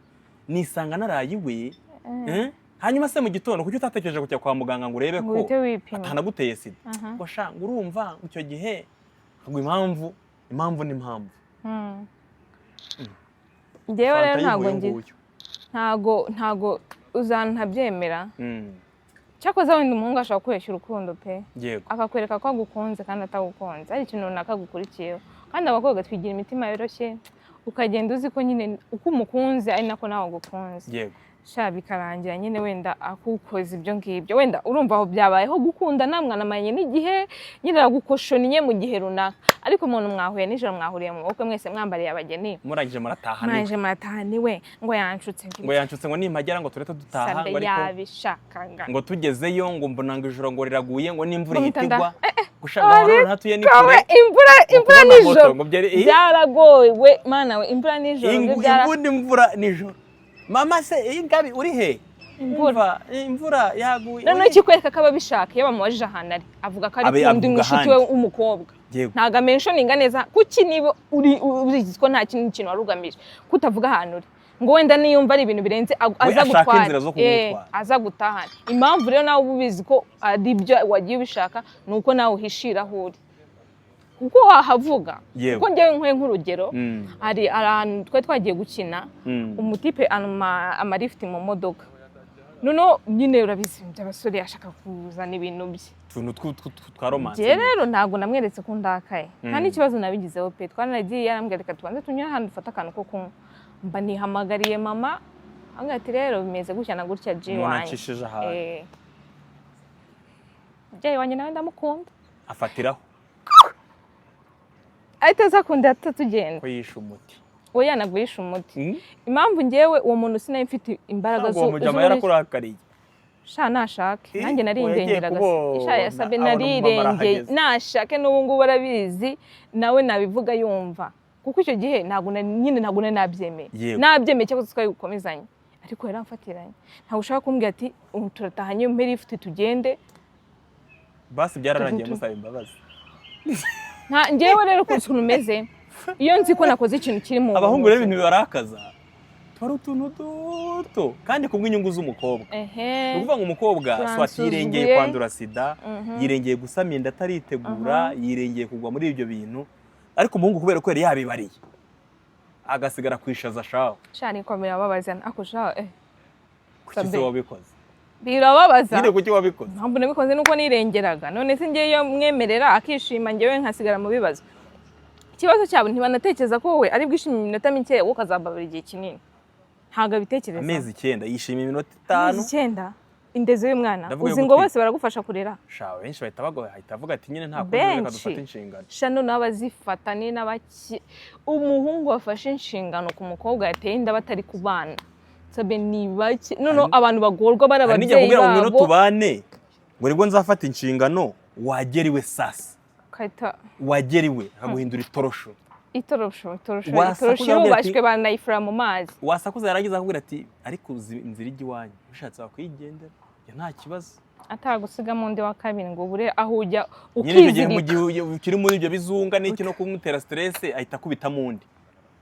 nisanga naraye iwe hanyuma se mu gitondo kuki utatekereje kujya kwa muganga ngo urebe ko atanaguteye sida ngo sha ngo urumva icyo gihe ngo impamvu ni impamvu njyewe rero ntago uzantabyemera cyakoze wenda umuhungu ashobora gukoresha urukundo pe akakwereka ko agukunze kandi atagukunze ari ikintu runaka agukurikiyeho kandi abakobwa twigira imitima yoroshye ukagenda uzi ko nyine uko umukunze ari nako nawe agukunze sha bikarangira nyine wenda akukoze ibyo ngibyo wenda urumva aho byabayeho gukunda namwanamanye n'igihe nyine aragukoshoniye mu gihe runaka ariko umuntu mwahuye nijoro mwahuriye mu bukwe mwese mwambariye abageni murangije murataha niwe ngo yanshutse ngo nimpagera ngo turete dutaha ngo yabishakaga ngo tugezeyo ngo mbona ngo ijoro ngo riraguye ngo n'imvura ihitigwa gushaka ngo hatuye n'ikure imvura nijoro byaragowe mana we imvura nijoro ubundi imvura nijoro mama se ingabi uri he imvura yaguye none kikwereka ko ababishaka iyo bamubajije ahantu ari avuga ko ari kundi mushuti we w'umukobwa ntago amentioninga neza kuki niba uri ubizi ko nta kintu wari ugamije kutavuga ahantu uri ngo wenda niyumva ari ibintu birenze aza gutahana impamvu rero nawe ubizi ko ari ibyo wagiye ubishaka ni uko nawe uhishira aho uri kuko wahavuga kuko njyewe nkwe nk'urugero hari ahantu twe twagiye gukina umutipe amarifiti mu modoka noneho nyine urabizi by'abasore ashaka kuzana ibintu bye tuntu twa romance rero ntabwo namweretse ko ndakaye nta n'ikibazo nabigizeho pe twaranagiye yarambwira reka tubanze tunyure ahantu dufate akantu ko kunywa mba nihamagariye mama ambwira ati rero bimeze gutya na gutya J wanjye J wanjye nawe ndamukunda afatiraho ahita aza kundi atatugenda ko yishe umuti oya ntabwo yishe umuti impamvu ngewe uwo muntu sinari mfite imbaraga zo mujama yarakurakariye sha nashake nanjye narirengeraga sha yasabe narirengeye nashake n'ubu ngubu barabizi nawe nabivuga yumva kuko icyo gihe ntabwo nabyemeye nabyemeye cyangwa twari gukomezanya ariko yaramfatiranye ntabwo ushaka kumbwira ati turatahanye mperi ifite tugende basi byararangiye musaba imbabazi njyewe rero ukuntu umeze iyo nzi ko nakoze ikintu kiri mu abahungu rero ibintu bibarakaza twari utuntu duto kandi kubw'inyungu z'umukobwa ni ukuvuga ngo umukobwa swati yirengeye kwandura sida yirengeye gusama inda ataritegura yirengeye kugwa muri ibyo bintu ariko umuhungu kubera ko yari yabibariye agasigara kwishaza shaho cyane ko birababaza ako shaho kuki se wabikoze birababaza nyine kuki wabikoze ntabwo nabikoze nuko nirengeraga none se ngiye iyo mwemerera akishima ngewe nkasigara mu bibazo ikibazo cyabo ntibanatekereza ko wowe ari bwishimye iminota mike wowe ukazababara igihe kinini ntabwo abitekereza amezi 9 yishimiye iminota 5 amezi 9 indezo y'umwana uzi ngo bose baragufasha kurera shawe benshi bahita bagoye ahita avuga ati nyine nta kundi dufata inshingano shano n'abazifata ni n'abaki umuhungu wafashe inshingano ku mukobwa yateye inda batari kubana sabe ni baki none abantu bagorwa barababyeyi babo nijya ngo tubane ngo nibwo nzafata inshingano wageriwe sasa kaita wageriwe haguhindura itorosho bashwe banayifura mu mazi wasakuza yaragize akubwira ati ariko inzira igiwanyu ushatse wakwigendera nta kibazo atagusiga mu ndi wa kabiri ngo bure aho ujya ukizirika mu gihe ukiri muri ibyo bizunga n'iki no kumutera stress ahita kubita mu ndi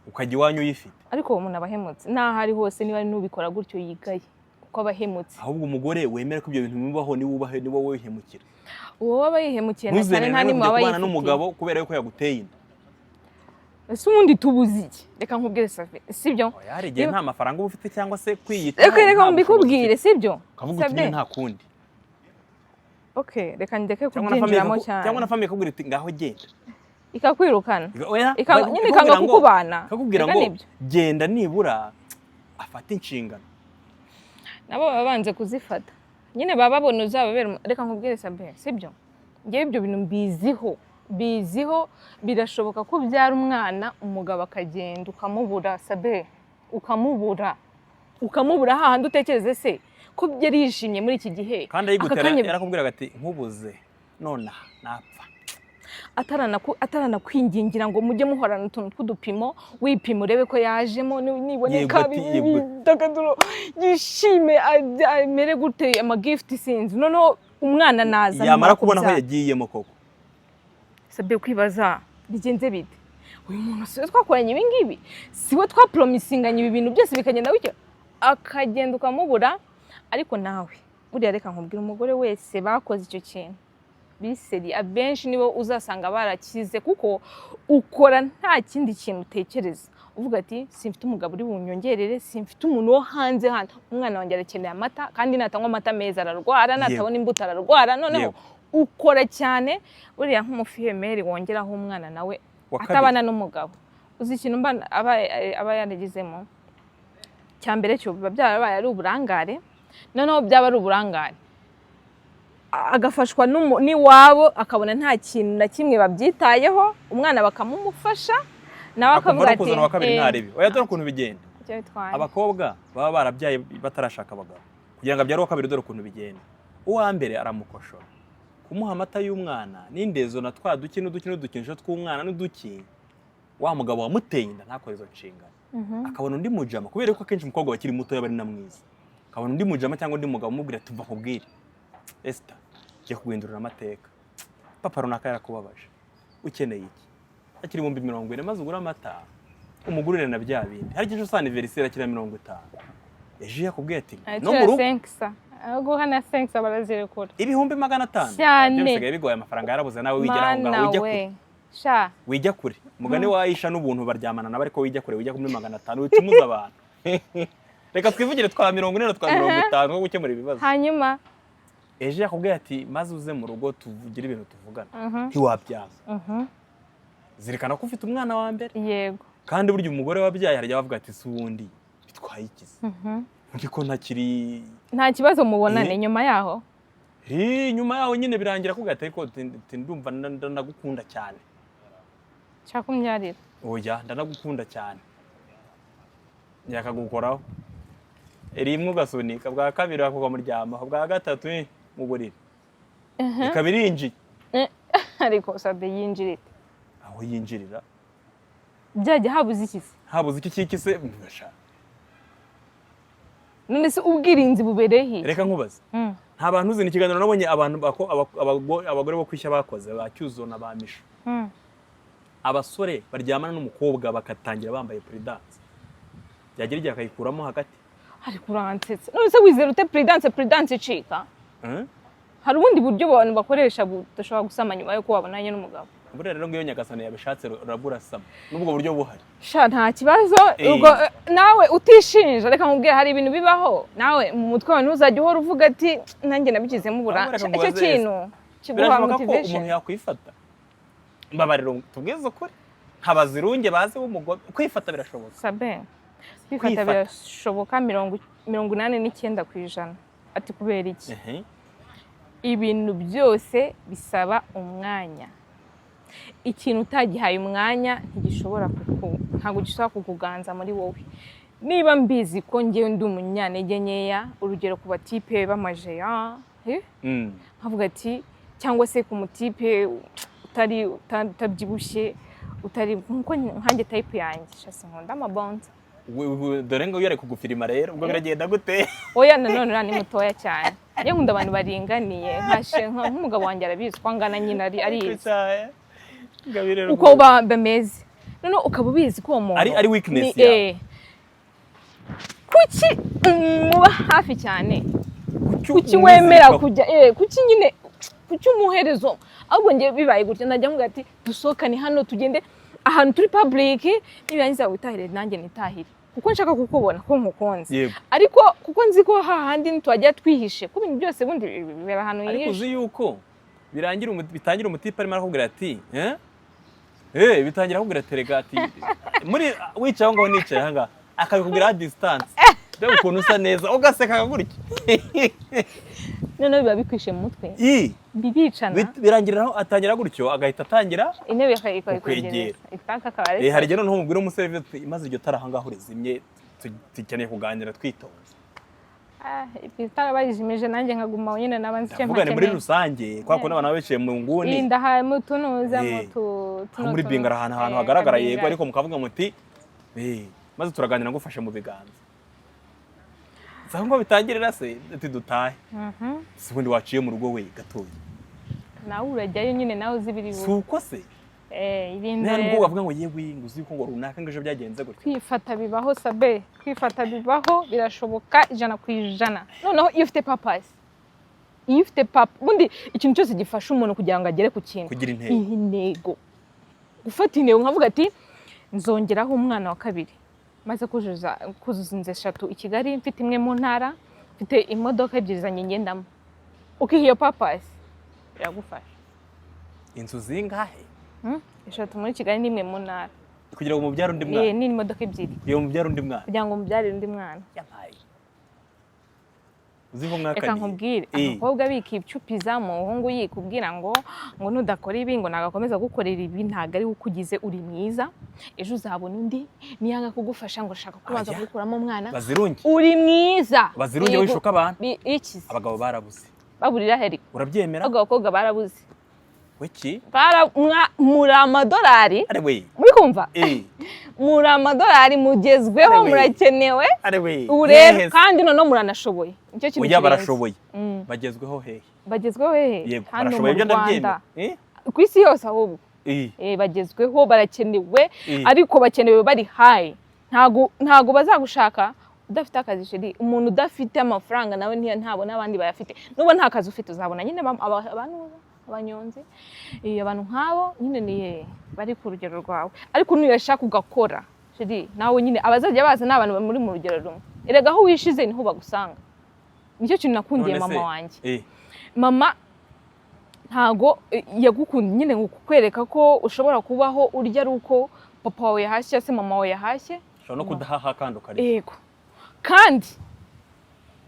ukajya iwanyu uyifite ariko uwo muntu abahemutse naho ari hose niba nubikora gutyo yigaye uko abahemutse ahubwo umugore wemera ko ibyo bintu bibaho ni wubahe ni wowe wihemukira uwo waba yihemukiye na cyane nta nimwe wabaye n'umugabo kubera yuko yaguteye inda ese ubundi tubuzi iki reka nkubwire safi sibyo yarigiye nta mafaranga uba ufite cyangwa se kwiyita reka mbikubwire sibyo kavuga uti nta kundi reka ndeke kubyinjiramo cyane cyangwa na famille ikubwira iti ngaho genda ikakwirukana nyine ikanga kukubana ikakubwira ngo genda nibura afata inshingano nabo baba banze kuzifata nyine baba babona uzababera reka nkubwire sabe sibyo ngewe ibyo bintu biziho birashoboka ko byara umwana umugabo akagenda ukamubura sabe ukamubura hahandi utekereze se ko byari yishimye muri iki gihe kandi ayigutera yarakubwiraga ati nkubuze none napfa ataranakwingingira ngo mujye muhorana utuntu tw'udupimo wipima urebe ko yajemo niboneka bidagaduro yishime amere gute amagift sinzi noneho umwana naza yamara kubona ko yagiyemo koko sabe kwibaza bigenze bite uyu muntu siwe twakoranye ibi ngibi siwe twapromisinganye ibi bintu byose bikagenda bityo akagenda ukamubura ariko nawe buriya reka nkubwira umugore wese bakoze icyo kintu biseri abenshi nibo uzasanga barakize kuko ukora nta kindi kintu utekereza uvuga ati simfite umugabo uri bunyongerere simfite umuntu wo hanze hano umwana wanjye arakeneye amata kandi natanywa amata meza ararwara natabona imbuto ararwara noneho ukora cyane buriya nk'umufiyemeri wongeraho umwana nawe atabana n'umugabo uzi ikintu aba yaragizemo cya mbere cyo biba byarabaye ari uburangare noneho byaba ari uburangare agafashwa n'iwabo akabona nta kintu na kimwe babyitayeho umwana bakamumufasha nawe akavuga ati kuzana wakabiri ntaribi oya dore ukuntu bigenda abakobwa baba barabyaye batarashaka abagabo kugira ngo abyare wakabiri dore ukuntu bigenda uwa mbere aramukoshora kumuha amata y'umwana n'indezo na twa n'udukinisho tw'umwana n'uduki wa mugabo wamuteye inda ntakore izo nshingano akabona undi mujama kubera ko akenshi umukobwa bakiri muto yaba ari na mwiza akabona undi mujama cyangwa undi mugabo umubwira tuva kubwira Esther je kuguhindurira amateka papa runaka yarakubabaje ukeneye iki akiri 40 maze ugura amata umugurire na bya bindi hari kintu anniversaire akira 50 eje yakubwiye ati no mu rugo guha na 5 barazirekura ibihumbi 500 byose bigoye amafaranga yarabuze nawe wigera aho ngaho ujya kure wijya kure mugane wayisha n'ubuntu baryamana nawe ariko wijya kure wijya kuri 500 wicumuza abantu reka twivugire twa 40 na twa 50 ngo gukemura ibibazo hanyuma eje yakubwiye ati maze uze mu rugo tuvugire ibintu tuvugana ntiwabyaza zirikana ko ufite umwana wa mbere yego kandi burya umugore wabyaye harya bavuga ati si wundi bitwaye ikizi ndiko ntakiri nta kibazo mubonane nyuma yaho nyuma yaho nyine birangira ko gatari ko ndumva ndagukunda cyane cyakumyarira oya ndanagukunda cyane yakagukoraho rimwe ugasunika bwa kabiri akugwa muryamaho bwa gatatu mu buriri ikabiri yinjiye ariko sabe yinjirite aho yinjirira byajya habuze iki se mbasha none se ubwirinzi buberehe reka nkubaza nta bantu uzi ikiganiro nabonye abantu abagore bo kwishya bakoze bacyuzona bamisha abasore baryamana n'umukobwa bakatangira bambaye prudence byagera igihe akayikuramo hagati ariko uransetsa none se wizera ute prudence icika hari ubundi buryo abantu bakoresha budashobora gusama nyuma yo kubabonanye n'umugabo buriya rero ngiyo nyagasani yabishatse uraburasama n'ubwo buryo buhari sha nta kibazo ubwo nawe utishinja reka nkubwire hari ibintu bibaho nawe mu mutwe wawe ntuzajya uhora uvuga ati nanjye nabigizemo uburambe icyo kintu kiguha motivation umuntu yakwifata mbabariro tubwize ukuri ntabazirunge baze w'umugore kwifata birashoboka sabe kwifata birashoboka 89% ati kubera iki ibintu byose bisaba umwanya ikintu utagihaye umwanya ntabwo gishobora kukuganza muri wowe niba mbizi ko ngewe ndi umunyantege nkeya urugero ku batipe b'amajeya nkavuga ati cyangwa se ku mutipe utabyibushye utari nkuko nkanjye type yanjye shase nkunda amabonza dore ngo yare kugufirima rero ubwo biragenda gute oya nanone ni mutoya cyane ye nkunda abantu baringaniye nk'umugabo wanjye arabizi kwangana nyina ari uko bameze none ukaba ubizi ko uwo muntu ari weakness ya kuki muba hafi cyane kuki wemera kujya kuki nyine kuki umuherezo ahubwo ngiye bibaye gutya najya mvuga ati dusohokane hano tugende ahantu turi public nibangiza witahire nanjye nitahire kuko nshaka kukubona ko nkukunze ariko kuko nzi ko hahandi ntitwajya twihishe ko ibintu byose bundi bibera ahantu yihishe ariko uzi yuko bitangira umutipe arimo arakubwira ati bitangira akubwira ati rega ati muri wicaye aho ngaho nicaye aha ngaha akabikubwira a distance reba ukuntu usa neza ugaseka gutya none biba bikwishe mu mutwe bibicana birangiriraho atangira gutyo agahita atangira intebe yakayikwegereza hari igihe noneho umubwira umusore imaze iryo tara aha ngaho rizimye tukeneye kuganira twitonze itara bayijimije nanjye nkaguma nyine nabanze icyo mpakeneye muri rusange kwa kundi abantu bicaye mu nguni indahaye mutunuza muri bingara ahantu hagaragara yego ariko mukavuga muti maze turaganira ngufashe mu biganza zaho ngo bitangirira se ati dutahe si ubundi waciye mu rugo we gatoya nawe urajyayo nyine nawe uzibiri si uko se ibindi nubwo bavuga ngo yewe nguzi ko ngo runaka ngo ejo byagenze gutya kwifata bibaho sabe kwifata bibaho birashoboka 100%. Noneho iyo ufite purpose iyo ufite bundi ikintu cyose gifasha umuntu kugira ngo agere ku kintu kugira intego gufata intego nkavuga ati nzongeraho umwana wa kabiri maze kuzuza inzu 3 i Kigali mfite imwe mu ntara mfite imodoka 2 zanye ngendamo ukihiyo purpose biragufasha inzu zingahe 3 muri Kigali nimwe mu ntara kugira ngo mubyara undi mwana ni imodoka 2 iyo mubyara undi mwana kugira ngo mubyare undi mwana yampaye uzi ko mwakaniye reka nkubwire abakobwa bikicupiza mu muhungu yikubwira ngo nudakora ibi ngo nagakomeza gukorera ibi ntago ari ukugize uri mwiza ejo uzabona undi niyanga kugufasha ngo shaka kubanza gukuramo umwana bazirunge uri mwiza bazirunge wishuka abantu ikize abagabo barabuze baburira heri urabyemera abakobwa barabuze wiki muri amadolari ari we muri kumva muri amadolari mugezweho murakenewe ubu rero kandi noneho muranashoboye nicyo kintu kirenze barashoboye bagezweho hehe yego barashoboye ibyo ndabyemera ku isi yose ahubwo bagezweho barakenewe ariko bakenewe bari high ntago bazagushaka udafite akazi sheri umuntu udafite amafaranga nawe ntabona abandi bayafite nubo nta kazi ufite uzabona nyine abantu abanyonzi abantu nk'abo nyine ni bari ku rugero rwawe ariko niyo yashaka ugakora sheri nawe nyine abazajya baza n'abantu muri mu rugero rumwe erega aho wishize niho bagusanga nicyo kintu nakundiye mama wanjye mama ntago yagukunda nyine kukwereka ko ushobora kubaho urya ari uko papa wawe yahashye se mama wawe yahashye ushobora no kudahaha kandi ukari yego kandi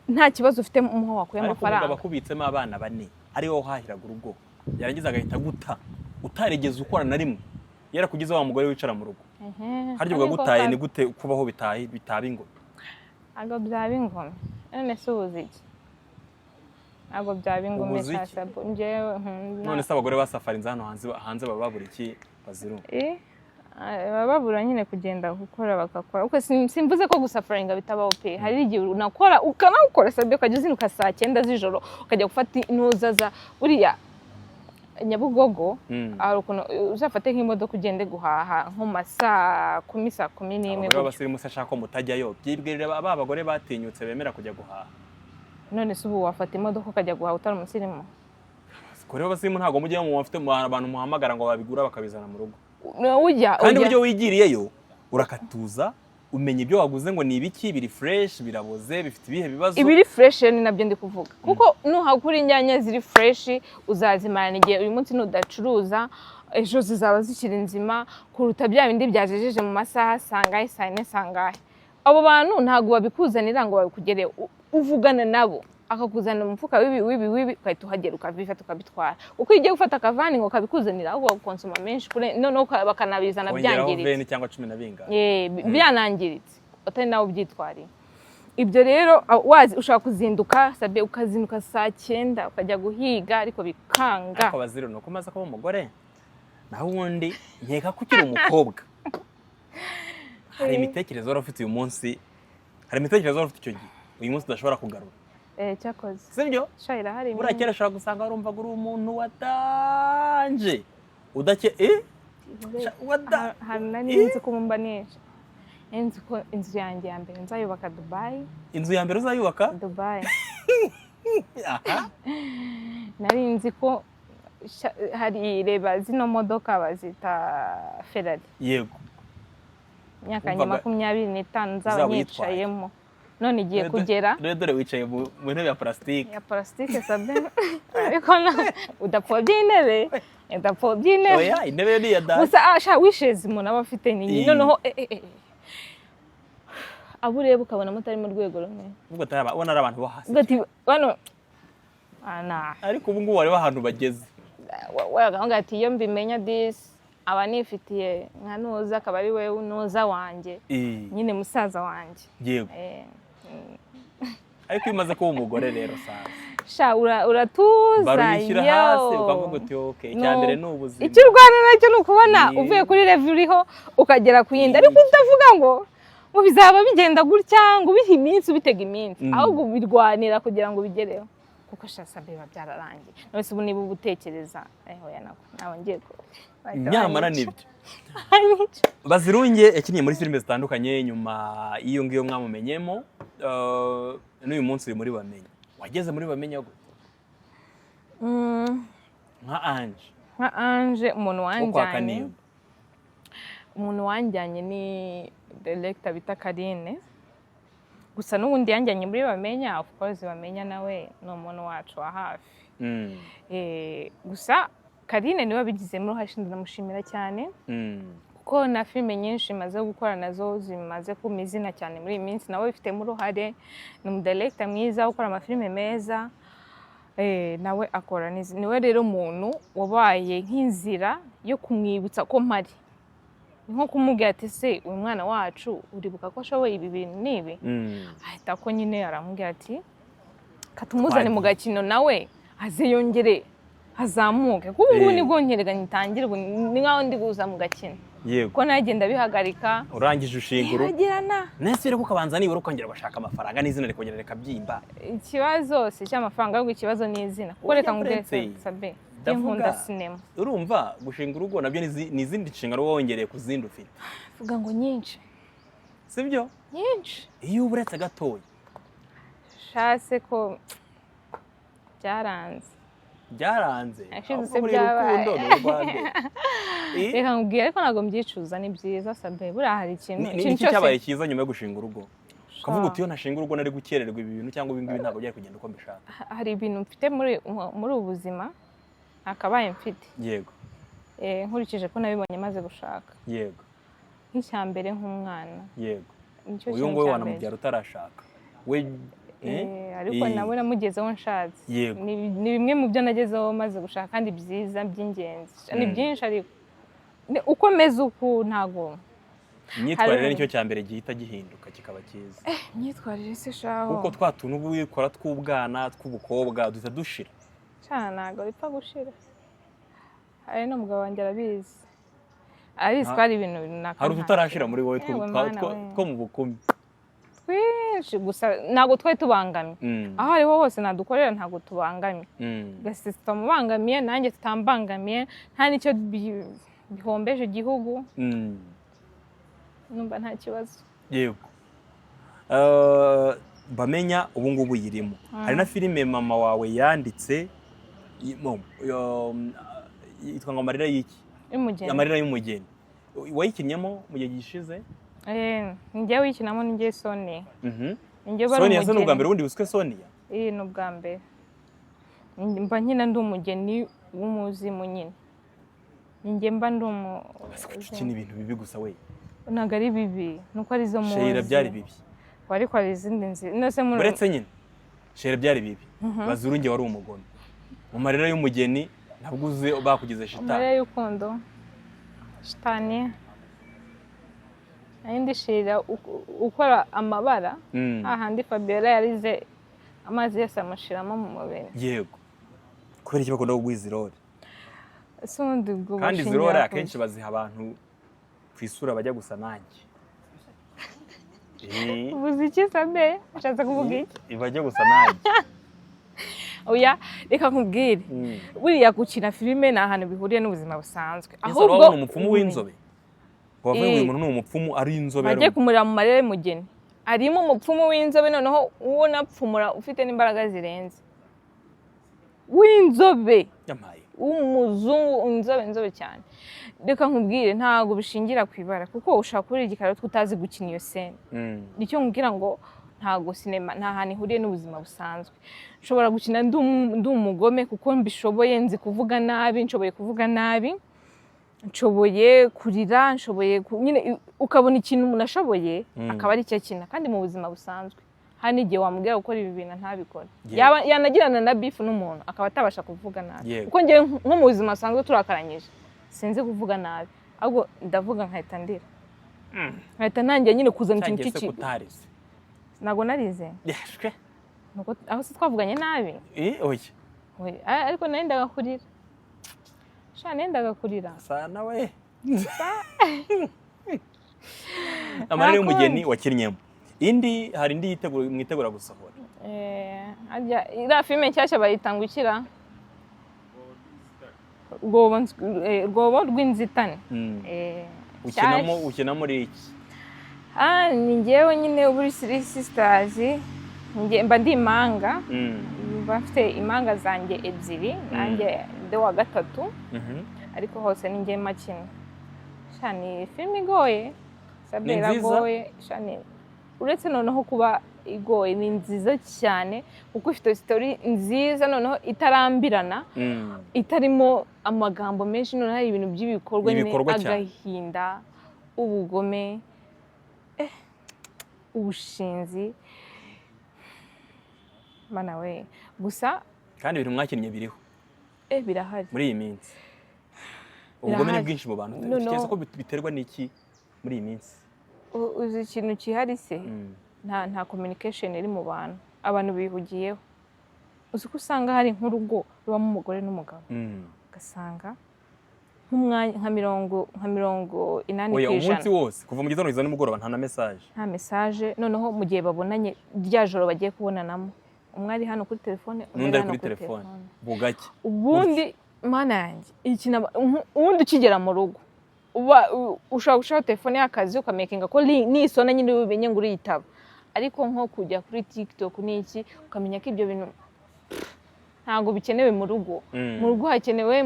nta kibazo ufite mu wakuye amafaranga ariko bakubitsemo abana 4 ari wowe uhahiraga urugo yarangiza agahita guta utaregeze ukora na rimwe yarakugize wa mugore wicara mu rugo haryo ugagutaye ni gute kubaho bitaba ingome ago byaba ingome none se ubuziki ago byaba ingome sasa njewe none se abagore basafarinze hano hanze baba babura iki baziru babura nyine kugenda gukora bagakora uko simvuze ko gusafaringa bitabaho pe hari igihe unakora ukanakora sabe ukajya uzinuka saa 9 z'ijoro ukajya gufata intuza za buriya Nyabugogo hari ukuntu uzafate nk'imodoka ugende guhaha nko masaa 10 abagore b'abasirimu se ashaka ko mutajyayo byibwirira abagore batinyutse bemera kujya guhaha. None se ubu wafata imodoka ukajya guhaha utari umusirimu? Abagore b'abasirimu ntabwo mujya mu bafite abantu muhamagara ngo babigura bakabizana mu rugo. Kandi uburyo wigiriyeyo urakatuza umenya ibyo waguze ngo ni ibiki, biri fresh, biraboze, bifite ibihe bibazo. Ibiri fresh ni nabyo ndi kuvuga kuko nuhakura inyanya ziri fresh uzazimarana igihe uyu munsi nudacuruza ejo zizaba zikiri nzima kuruta bya bindi byajejeje mu masaha sangahe sangahe. Abo bantu ntago babikuzanira ngo babikugereye, uvugana nabo akakuzana umufuka wibi ukahita uhagera ukabifata ukabitwara. Uko igiye gufata akavani ngo kabikuzanira ahubwo konsoma menshi none bakanabizana byangiritse cyangwa 10 na binga byanangiritse utari nawe ubyitwariye. Ibyo rero wazi ushaka kuzinduka sabe ukazinduka saa 9 ukajya guhiga ariko bikanga. Ariko baziro no kumaza ko umugore naho ubundi nkeka ko ukiri umukobwa. Hari imitekerezo wari ufite uyu munsi, hari imitekerezo wari ufite icyo gihe uyu munsi udashobora kugarura. Cyakoze sibyo shayira hari burakera ashaka gusanga urumvaga uri umuntu watanje udake nzi ko mumba neza nzi ko inzu yanjye ya mbere nzayubaka Dubai. Inzu ya mbere uzayubaka Dubai? Aha. Nari nzi ko hari reba zino modoka bazita Ferrari. Yego. Myaka 25 nzaba nyicayemo. None igiye kugera dore wicaye mu ntebe ya plastique. Ya plastique sabe ariko udapfobye intebe oya intebe yo ni ya dad. Gusa asha wishes umuntu aba afite ni noneho abureba ukabona mutari mu rwego rumwe. Ubwo ubona ari abantu bo hasi. Ugati bano ana ariko ubu ngubu wareba ahantu bageze. Waganga ati iyo mbimenya this aba nifitiye nka nuza akaba ari wewe unoza wanje nyine musaza wanje. Yego. Ariko imaze kuba umugore rero sasa sha uratuza barushyira hasi ukavuga uti okay icyambere ni ubuzima. Icyo urwana nacyo nukubona uvuye kuri level uriho ukagera kuyinda ariko utavuga ngo bizaba bigenda gutya ngo bihe iminsi ubitega iminsi ahubwo birwanira kugira ngo bigereho kuko shasa biba byararangiye. None ubu niba ubutekereza hoya nawe ngiye ko nyamara nibyo. Bazirunge yakiniye muri filime zitandukanye nyuma iyo ngiyo mwamumenyemo n'uyu munsi uri muri Bamenye. Wageze muri Bamenye gute? Nka Ange umuntu wanjyanye ni director bita Karine. Gusa n'ubundi yanjyanye muri Bamenye, of course Bamenye nawe ni umuntu wacu wa hafi. Gusa Karine niwe abigizemo uruhare ndamushimira cyane kuko na filime nyinshi maze gukora nazo zimaze kuma izina cyane muri iyi minsi nawe bifitemo uruhare. Ni umudirector mwiza ukora amafilime meza nawe akora niwe rero umuntu wabaye nk'inzira yo kumwibutsa ko mpari, nko kumubwira ati se uyu mwana wacu uribuka ko ashoboye ibi bintu nibi ahita ko nyine aramubwira ati katumuzane mu gakino nawe aziyongere hazamuke kuko ubu nibwo nkerega nitangire ubu ni nkaho ndi guza mu gakino. Yego. Ko nagenda bihagarika urangije ushinguro yagirana nese rero kukabanza nibura ukongera bashaka amafaranga n'izina rikongera rekabyimba. Ikibazo si cy'amafaranga ahubwo ikibazo ni izina kuko reka ngure sabe nkunda cinema. Urumva gushinga urugo nabyo ni izindi nshingano wongereye ku zindi ufite. Vuga ngo nyinshi sibyo nyinshi iyo uburetse gatoya shase ko byaranze ashize byabaye reka nkubwire ariko ntabwo mbyicuza ni byiza sabe buriya hari ikintu cyose cyabaye cyiza nyuma yo gushinga urugo ukavuga uti iyo nashinga urugo nari gukererwa ibi bintu cyangwa ibi ngibi ntabwo byari kugenda uko mbishaka. Hari ibintu mfite muri ubu buzima akabaye mfite. Yego. Nkurikije ko nabibonye maze gushaka. Yego. Nk'icyambere nk'umwana. Yego. Uyu nguyu wanamubyara utarashaka we ariko nawe namugezeho nshatse. Ni bimwe mu byo nagezeho maze gushaka kandi byiza by'ingenzi. Ni byinshi ariko uko meze uku ntago imyitwarire nicyo cyambere gihita gihinduka kikaba cyiza. Imyitwarire se shaho kuko twatuntu ubu wikora tw'ubwana tw'ubukobwa duta dushira cyane ntago bipfa gushira. Hari no mugabo wanjye arabizi ko ari ibintu runaka hari utarashira muri wowe two mu bukumi twinshi gusa ntabwo twari tubangamye aho ariho hose nadukorera ntabwo tubangamye gasi tutamubangamiye nanjye tutambangamiye nta nicyo bihombeje igihugu numva nta kibazo yego bamenya ubu ngubu yirimo hari na filime mama wawe yanditse yitwa ngo amarira y'iki amarira y'umugeni wayikinnyemo mu gihe gishize njye wikinamo njye Sonia Sonia se n'ubwa mbere ubundi wiswe Sonia ni ubwa mbere mba nkina ndi umugeni w'umuzimu nyine njye mba ndi iki ni ibintu bibi gusa we ntabwo ari bibi nuko ari zo muzi shera byari bibi ariko hari izindi nzi uretse nyine shera byari bibi bazurunge wari umugoni mu marira y'umugeni ntabwo uzi bakugize shitani amarira y'urukundo shitani ayindi shira ukora amabara ahandi Fabiola yarize amazi yose amushiramo mu mubiri yego kubera iki bakunda kugwiza irore sundi ubwo kandi zirore akenshi baziha abantu kwisura bajya gusa nanjye ubuze iki sabe ushatse kuvuga iki ibajya gusa nanjye oya reka nkubwire buriya gukina filime ni ahantu bihuriye n'ubuzima busanzwe ahubwo umupfumu w'inzobe wavuye uyu muntu ni umupfumu ari inzobe bagiye kumurira mu marere y'umugeni arimo umupfumu w'inzobe noneho uwo napfumura ufite n'imbaraga zirenze w'inzobe w'umuzungu inzobe cyane reka nkubwire ntabwo bishingira ku ibara kuko ushaka kurira igikara utazi gukina iyo scene nicyo nkubwira ngo ntabwo sinema nta hantu ihuriye n'ubuzima busanzwe nshobora gukina ndi umugome kuko mbishoboye nzi kuvuga nabi nshoboye kuvuga nabi nshoboye kurira nshoboye nyine ukabona ikintu umuntu ashoboye akaba ari cyo akina kandi mu buzima busanzwe hari n'igihe wamubwira gukora ibi bintu ntabikore yanagirana na bifu n'umuntu akaba atabasha kuvuga nabi kuko njye nko mu buzima busanzwe turakaranyije sinzi kuvuga nabi ahubwo ndavuga nkahita ndira nkahita ntangiye nyine kuzana ikintu cy'ikibi ntabwo narize aho se twavuganye nabi ariko narendaga kurira nendaga kurira sana we amarira y'umugeni wakinnyemo indi hari indi mwitegura gusohora iriya filime nshyashya bayitangukira rwobo rw'inzitane ukinamo iki ni njyewe nyine uburi sisters mba ndi impanga bafite impanga zanjye ebyiri nanjye ndi wa gatatu ariko hose ni njye makina shani filime igoye sabe iragoye shani uretse noneho kuba igoye ni nziza cyane kuko ifite story nziza noneho itarambirana itarimo amagambo menshi noneho hari ibintu by'ibikorwa agahinda ubugome ubushinzi mana we gusa kandi ibintu mwakinnye biriho birahari muri iyi minsi ubugome ni bwinshi mu bantu cyese ko biterwa n'iki muri iyi minsi uzi ikintu kihari se nta communication iri mu bantu abantu bihugiyeho uzi ko usanga hari nk'urugo rubamo umugore n'umugabo ugasanga nka mirongo inani ku ijana umunsi wose kuva mu gitondo kugeza nimugoroba nta message noneho mu gihe babonanye rya joro bagiye kubonanamo umwe ari hano kuri telefone undi ari kuri telefone bugake ubundi mana yanjye ubundi ukigera mu rugo ushobora gushaka telefone y'akazi ukamenyeka ko nisona nyine ubimenye ngo uriyitaba ariko nko kujya kuri TikTok n'iki ukamenya ko ibyo bintu ntabwo bikenewe mu rugo mu rugo hakenewe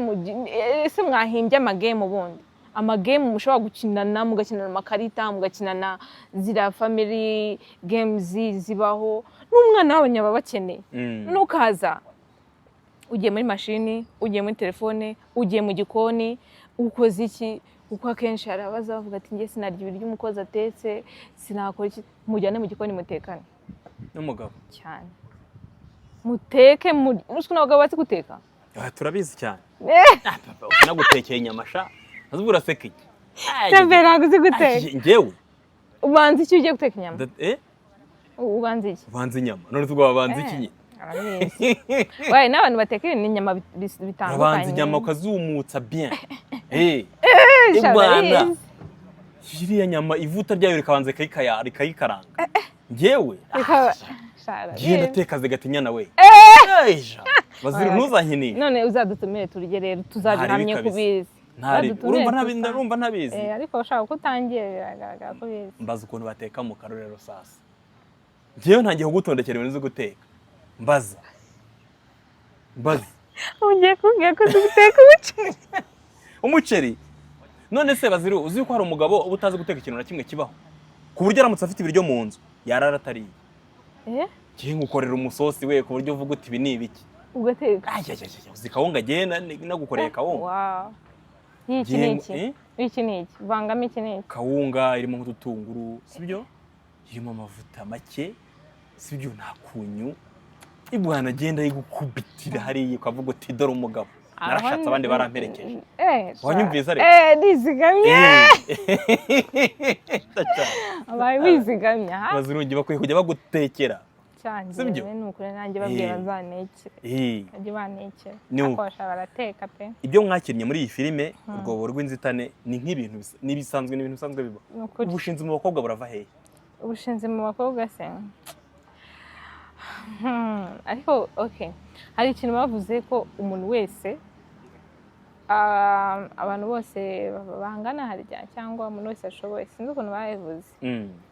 ese mwahimbye amagame ubundi amagame mushobora gukinana mugakinana amakarita mugakinana zira family games zibaho n'umwana w'abanya baba bakeneye nukaza ugiye muri mashini ugiye muri telefone ugiye mu gikoni ukoze iki kuko akenshi hari abaza bavuga ati njye sinarya ibiryo umukozi atetse sinakora iki mujyane mu gikoni mutekane n'umugabo cyane muteke n'uswe n'abagabo bazi guteka turabizi cyane nagutekeye inyama sha azubura seka iki Sebe ntabwo uzi guteka njyewe ubanza iki ugiye guteka inyama ubanza iki ubanza inyama none tugwa babanza iki nyine waye n'abantu bateka inyama bitandukanye ubanza inyama ukazumutsa bien ibana iriya nyama ivuta ryayo rikabanza rikayikaranga njyewe shara genda teka zigatinya nawe eja Baziru ntuzankeneye none uzadutumire turye rero tuzabihamye kubizi urumva ntabizi ariko ushaka ko utangiye biragaragara ko bizi mbaza ukuntu bateka mu karorero sasa njyewe ntangiye kugutondekera ibintu zo guteka mbaza ugiye kubwira ko duteka umuceri none se Baziru uzi ko hari umugabo uba utazi guteka ikintu na kimwe kibaho ku buryo aramutse afite ibiryo mu nzu yarara atariye ngiye ngukorera umusosi we ku buryo uvuga uti ibi ni ibiki ugateka uzi kawunga agenda nagukoreye kawunga iki ni iki vangamo iki ni iki kawunga irimo nk'udutunguru sibyo irimo amavuta make sibyo nta kunyu ibwana agenda yigukubitira hariya ukavuga uti dore umugabo narashatse abandi baramperekeje wanyumvise ariko nizigamye abaye bizigamye Baziru ngiye bakwiye kujya bagutekera sibyo n'ukuri nanjye babwira bazanekere ajye banekera akosha barateka pe ibyo mwakinnye muri iyi filime urwobo rw'inzitane ni nk'ibintu nibisanzwe n'ibintu bisanzwe biba ubushinzi mu bakobwa burava hehe ubushinzi mu bakobwa se ariko okay hari ikintu bavuze ko umuntu wese abantu bose bangana harya cyangwa umuntu wese ashoboye sinzi ukuntu babivuze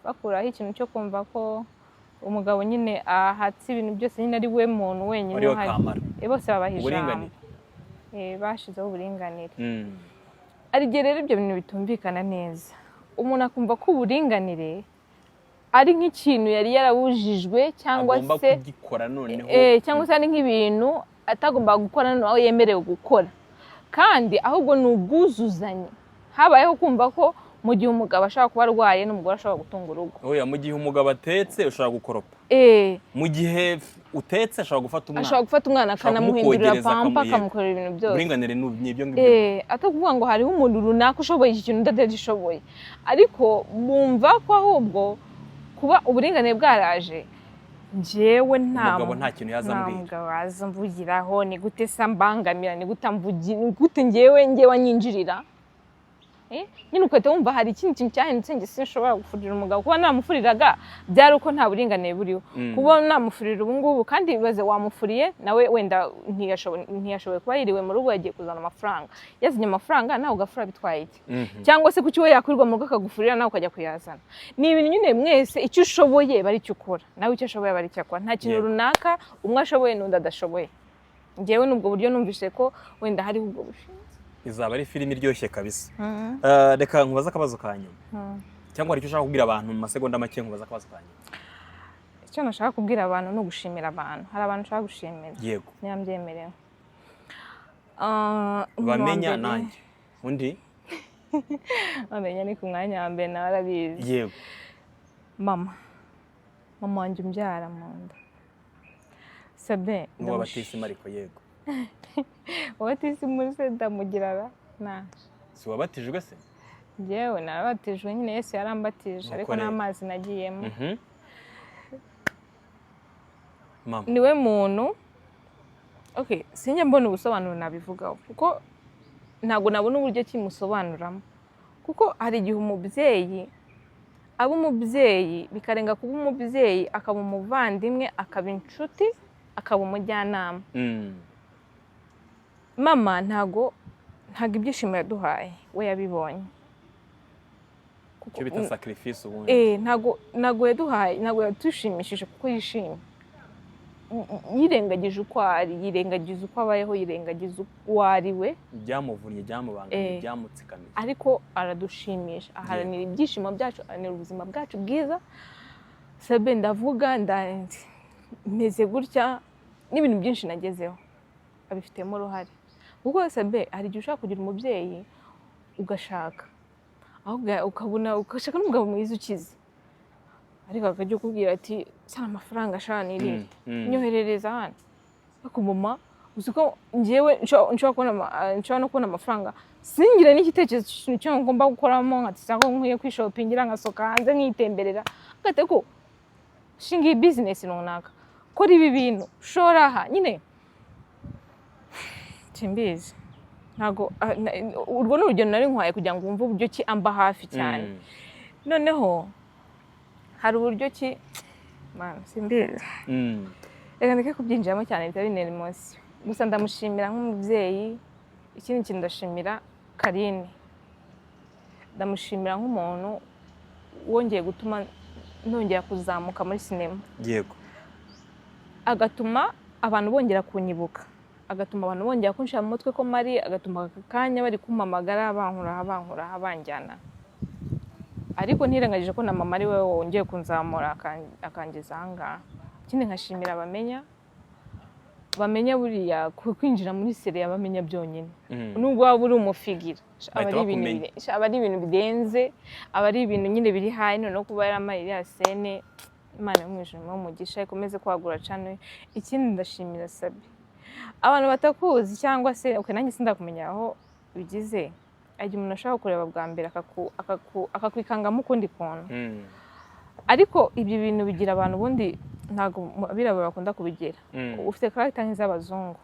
bakuraho ikintu cyo kumva ko umugabo nyine ahatse ibintu byose nyine ari we muntu wenyine uhari bose babaha ijambo bashizeho uburinganire ari igihe rero ibyo bintu bitumvikana neza umuntu akumva ko uburinganire ari nk'ikintu yari yarabujijwe cyangwa se cyangwa se ari nk'ibintu atagomba gukora nawe yemerewe gukora kandi ahubwo ni ubwuzuzanye habayeho kumva ko mu gihe umugabo ashaka kuba arwaye n'umugore ashobora gutunga urugo oya mu gihe umugabo atetse ushobora gukoropa mu gihe utetse ashobora gufata umwana akanamuhindurira pampa akamukorera ibintu byose uburinganire ni ibyo ngibyo atakuvuga ngo hariho umuntu runaka ushoboye iki kintu utagishoboye ariko bumva ko ahubwo kuba uburinganire bwaraje njyewe nta kintu yaza mvugiraho ni gute se mbangamira ni gute njyewe anyinjirira nyine ukahita wumva hari ikindi kintu cyahindutse njye sinshobora gufurira umugabo kuba namufuriraga byari uko nta buringanire buriho kuba namufurira ubu ngubu kandi bibaze wamufuriye nawe wenda ntiyashoboye kuba yiriwe mu rugo yagiye kuzana amafaranga yazanye amafaranga nawe ugafura bitwaye iki cyangwa se kuki we yakwirirwa mu rugo akagufurira nawe ukajya kuyazana ni ibintu nyine mwese icyo ushoboye bari icyo ukora nawe icyo ashoboye bari icyo akora nta kintu runaka umwe ashoboye n'undi adashoboye njyewe n'ubwo buryo numvise ko wenda hariho ubwo bushinga izaba ari filime iryoshye kabisa reka nkubaza akabazo ka nyuma cyangwa hari icyo ushaka kubwira abantu mu masegonda make nkubaza akabazo ka nyuma icyo nashaka kubwira abantu ni ugushimira abantu hari abantu ushaka gushimira yego ntiyambyemerewe bamenya nanjye undi bamenya ni ku mwanya wa mbere nawe arabizi yego mama wanjye umbyara mu nda Sabe n'uwa batisimu ariko yego wabatisimu se ndamugirara si wabatijwe se njyewe narabatijwe nyine Yesu yarambatije ariko n'amazi nagiyemo niwe muntu sinjye mbona ubusobanuro nabivugaho kuko ntabwo nabona uburyo kimusobanuramo kuko hari igihe umubyeyi aba umubyeyi bikarenga kuba umubyeyi akaba umuvandimwe akaba inshuti akaba umujyanama mama ntago ibyishimo yaduhaye we yabibonye icyo bita sacrifice ubundi ntago yaduhaye ntago yadushimishije kuko yishimye yirengagije uko ari yirengagiza uko abayeho yirengagiza uwo ari we byamuvunye byamubangamiye byamutsikamiye ariko aradushimisha aharanira ibyishimo byacu aharanira ubuzima bwacu bwiza Sabe ndavuga meze gutya n'ibintu byinshi nagezeho abifitemo uruhare kuko Sabe hari igihe ushaka kugira umubyeyi ugashaka ukabona ugashaka n'umugabo mwiza ukize ariko akajya ukubwira ati sana amafaranga ashaka nirire nyoherereza hano ariko mama uzi ko njyewe nshobora no kubona amafaranga singire n'igitekerezo cyo ngomba gukoramo nkatisa ko nkwiye kwishopingira nkasoka hanze nkitemberera agate ko shinga iyi business runaka kora ibi bintu shora aha nyine simbizi ntago urwo ni urugendo nari nkwaye kugira ngo wumve uburyo ki amba hafi cyane noneho hari uburyo ki man simbizi reka ndeke kubyinjiramo cyane bitari bintera emotion gusa ndamushimira nk'umubyeyi ikindi kintu ndashimira Karine ndamushimira nk'umuntu wongeye gutuma nongera kuzamuka muri sinema yego agatuma abantu bongera kunyibuka agatuma abantu bongera kunshira mu mutwe ko mari agatuma akanya bari kumpamagara bankura banjyana ariko ntirengagije ko na mama ari we wongeye kunzamura akangeza ahangaha ikindi nkashimira bamenya buriya kwinjira muri sere yabamenya byonyine nubwo waba uri umufigira aba ari ibintu bidenze aba ari ibintu nyine biri hayi no kuba yaramaye iriya sene Imana y'umwijima w'umugisha ikomeze kwagura cyane ikindi ndashimira Sabi abantu batakuzi cyangwa se nanjye sindakumenya aho bigize ajya umuntu ashaka kureba bwa mbere akakwikangamo ukundi kuntu ariko ibyo bintu bigira abantu ubundi ntabwo abirabura bakunda kubigira ufite character nk'iz'abazungu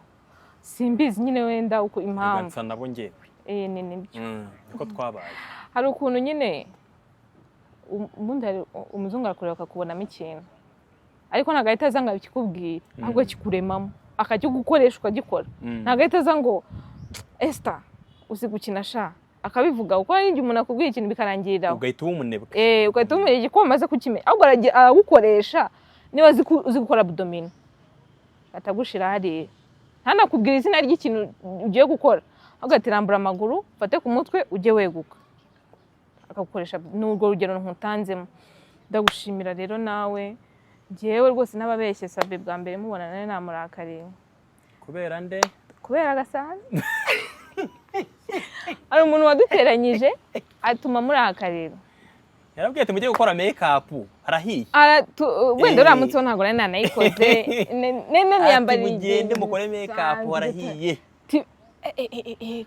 simbizi nyine wenda uko impamvu nsa nabo ngewe ni nibyo niko twabaye hari ukuntu nyine ubundi umuzungu arakureba akakubonamo ikintu ariko ntabwo ahita aza ngo abikikubwire ahubwo kikuremamo akakigukoresha ukagikora ntabwo ahita aza ngo Esther uzi gukina sha akabivuga uko ari umuntu akubwiye ikintu bikarangirira ugahita umunebwe ugahita umenya ko amaze kukimenya ahubwo aragukoresha niba uzi gukora abdomen atagushira hariya ntanakubwira izina ry'ikintu ugiye gukora ahubwo atirambura amaguru fate ku mutwe ujye weguka akagukoresha n'urwo rugero nkutanzemo ndagushimira rero nawe jewe rwose n'ababeshye Sabe bwa mbere mubona nane namurakariye kubera nde kubera agasana ari umuntu waduteranyije atuma murakarira yarabwiye ati mujye gukora make-up harahiye wenda uramutse ntabwo nari nanayikoze nene niyambariye mugende mukore make-up harahiye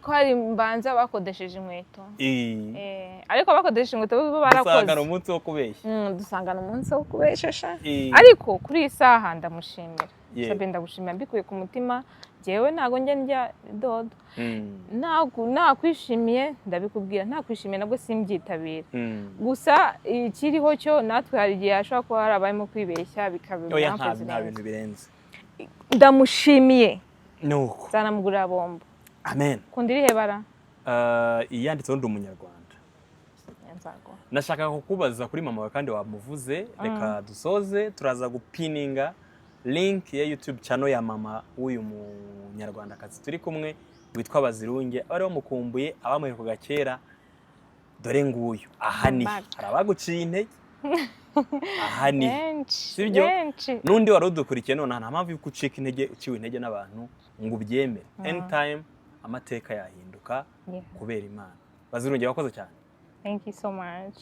ko hari mbanza bakodesheje inkweto ariko bakodesheje inkweto bo barakoze dusangana umunsi wo kubeshya dusangana umunsi wo kubeshesha ariko kuri iyi saha ndamushimira Sabe ndagushimira mbikuye ku mutima jewe ntago njya dodo nakwishimiye ndabikubwira ntakwishimiye nabwo simbyitabira gusa ikiriho cyo natwe hari igihe ashobora kuba hari abayemo kwibeshya bikabibona nta bintu birenze ndamushimiye nuko zanamugurira bombo amen kundi irihe bara iyanditseho ndi umunyarwanda nashaka kukubaza kuri mama wawe kandi wamuvuze reka dusoze turaza gupininga link ya YouTube channel ya mama w'uyu munyarwandakazi turi kumwe witwa Bazirunge bari bamukumbuye abamuheruka kera dore nguyu ahani arabaguciye intege ahani sibyo nundi warudukurikiye none nta mpamvu yo gucika intege uciwe intege n'abantu ngo ubyemere anytime amateka yahinduka kubera Imana Bazirunge wakoze cyane. Thank you so much.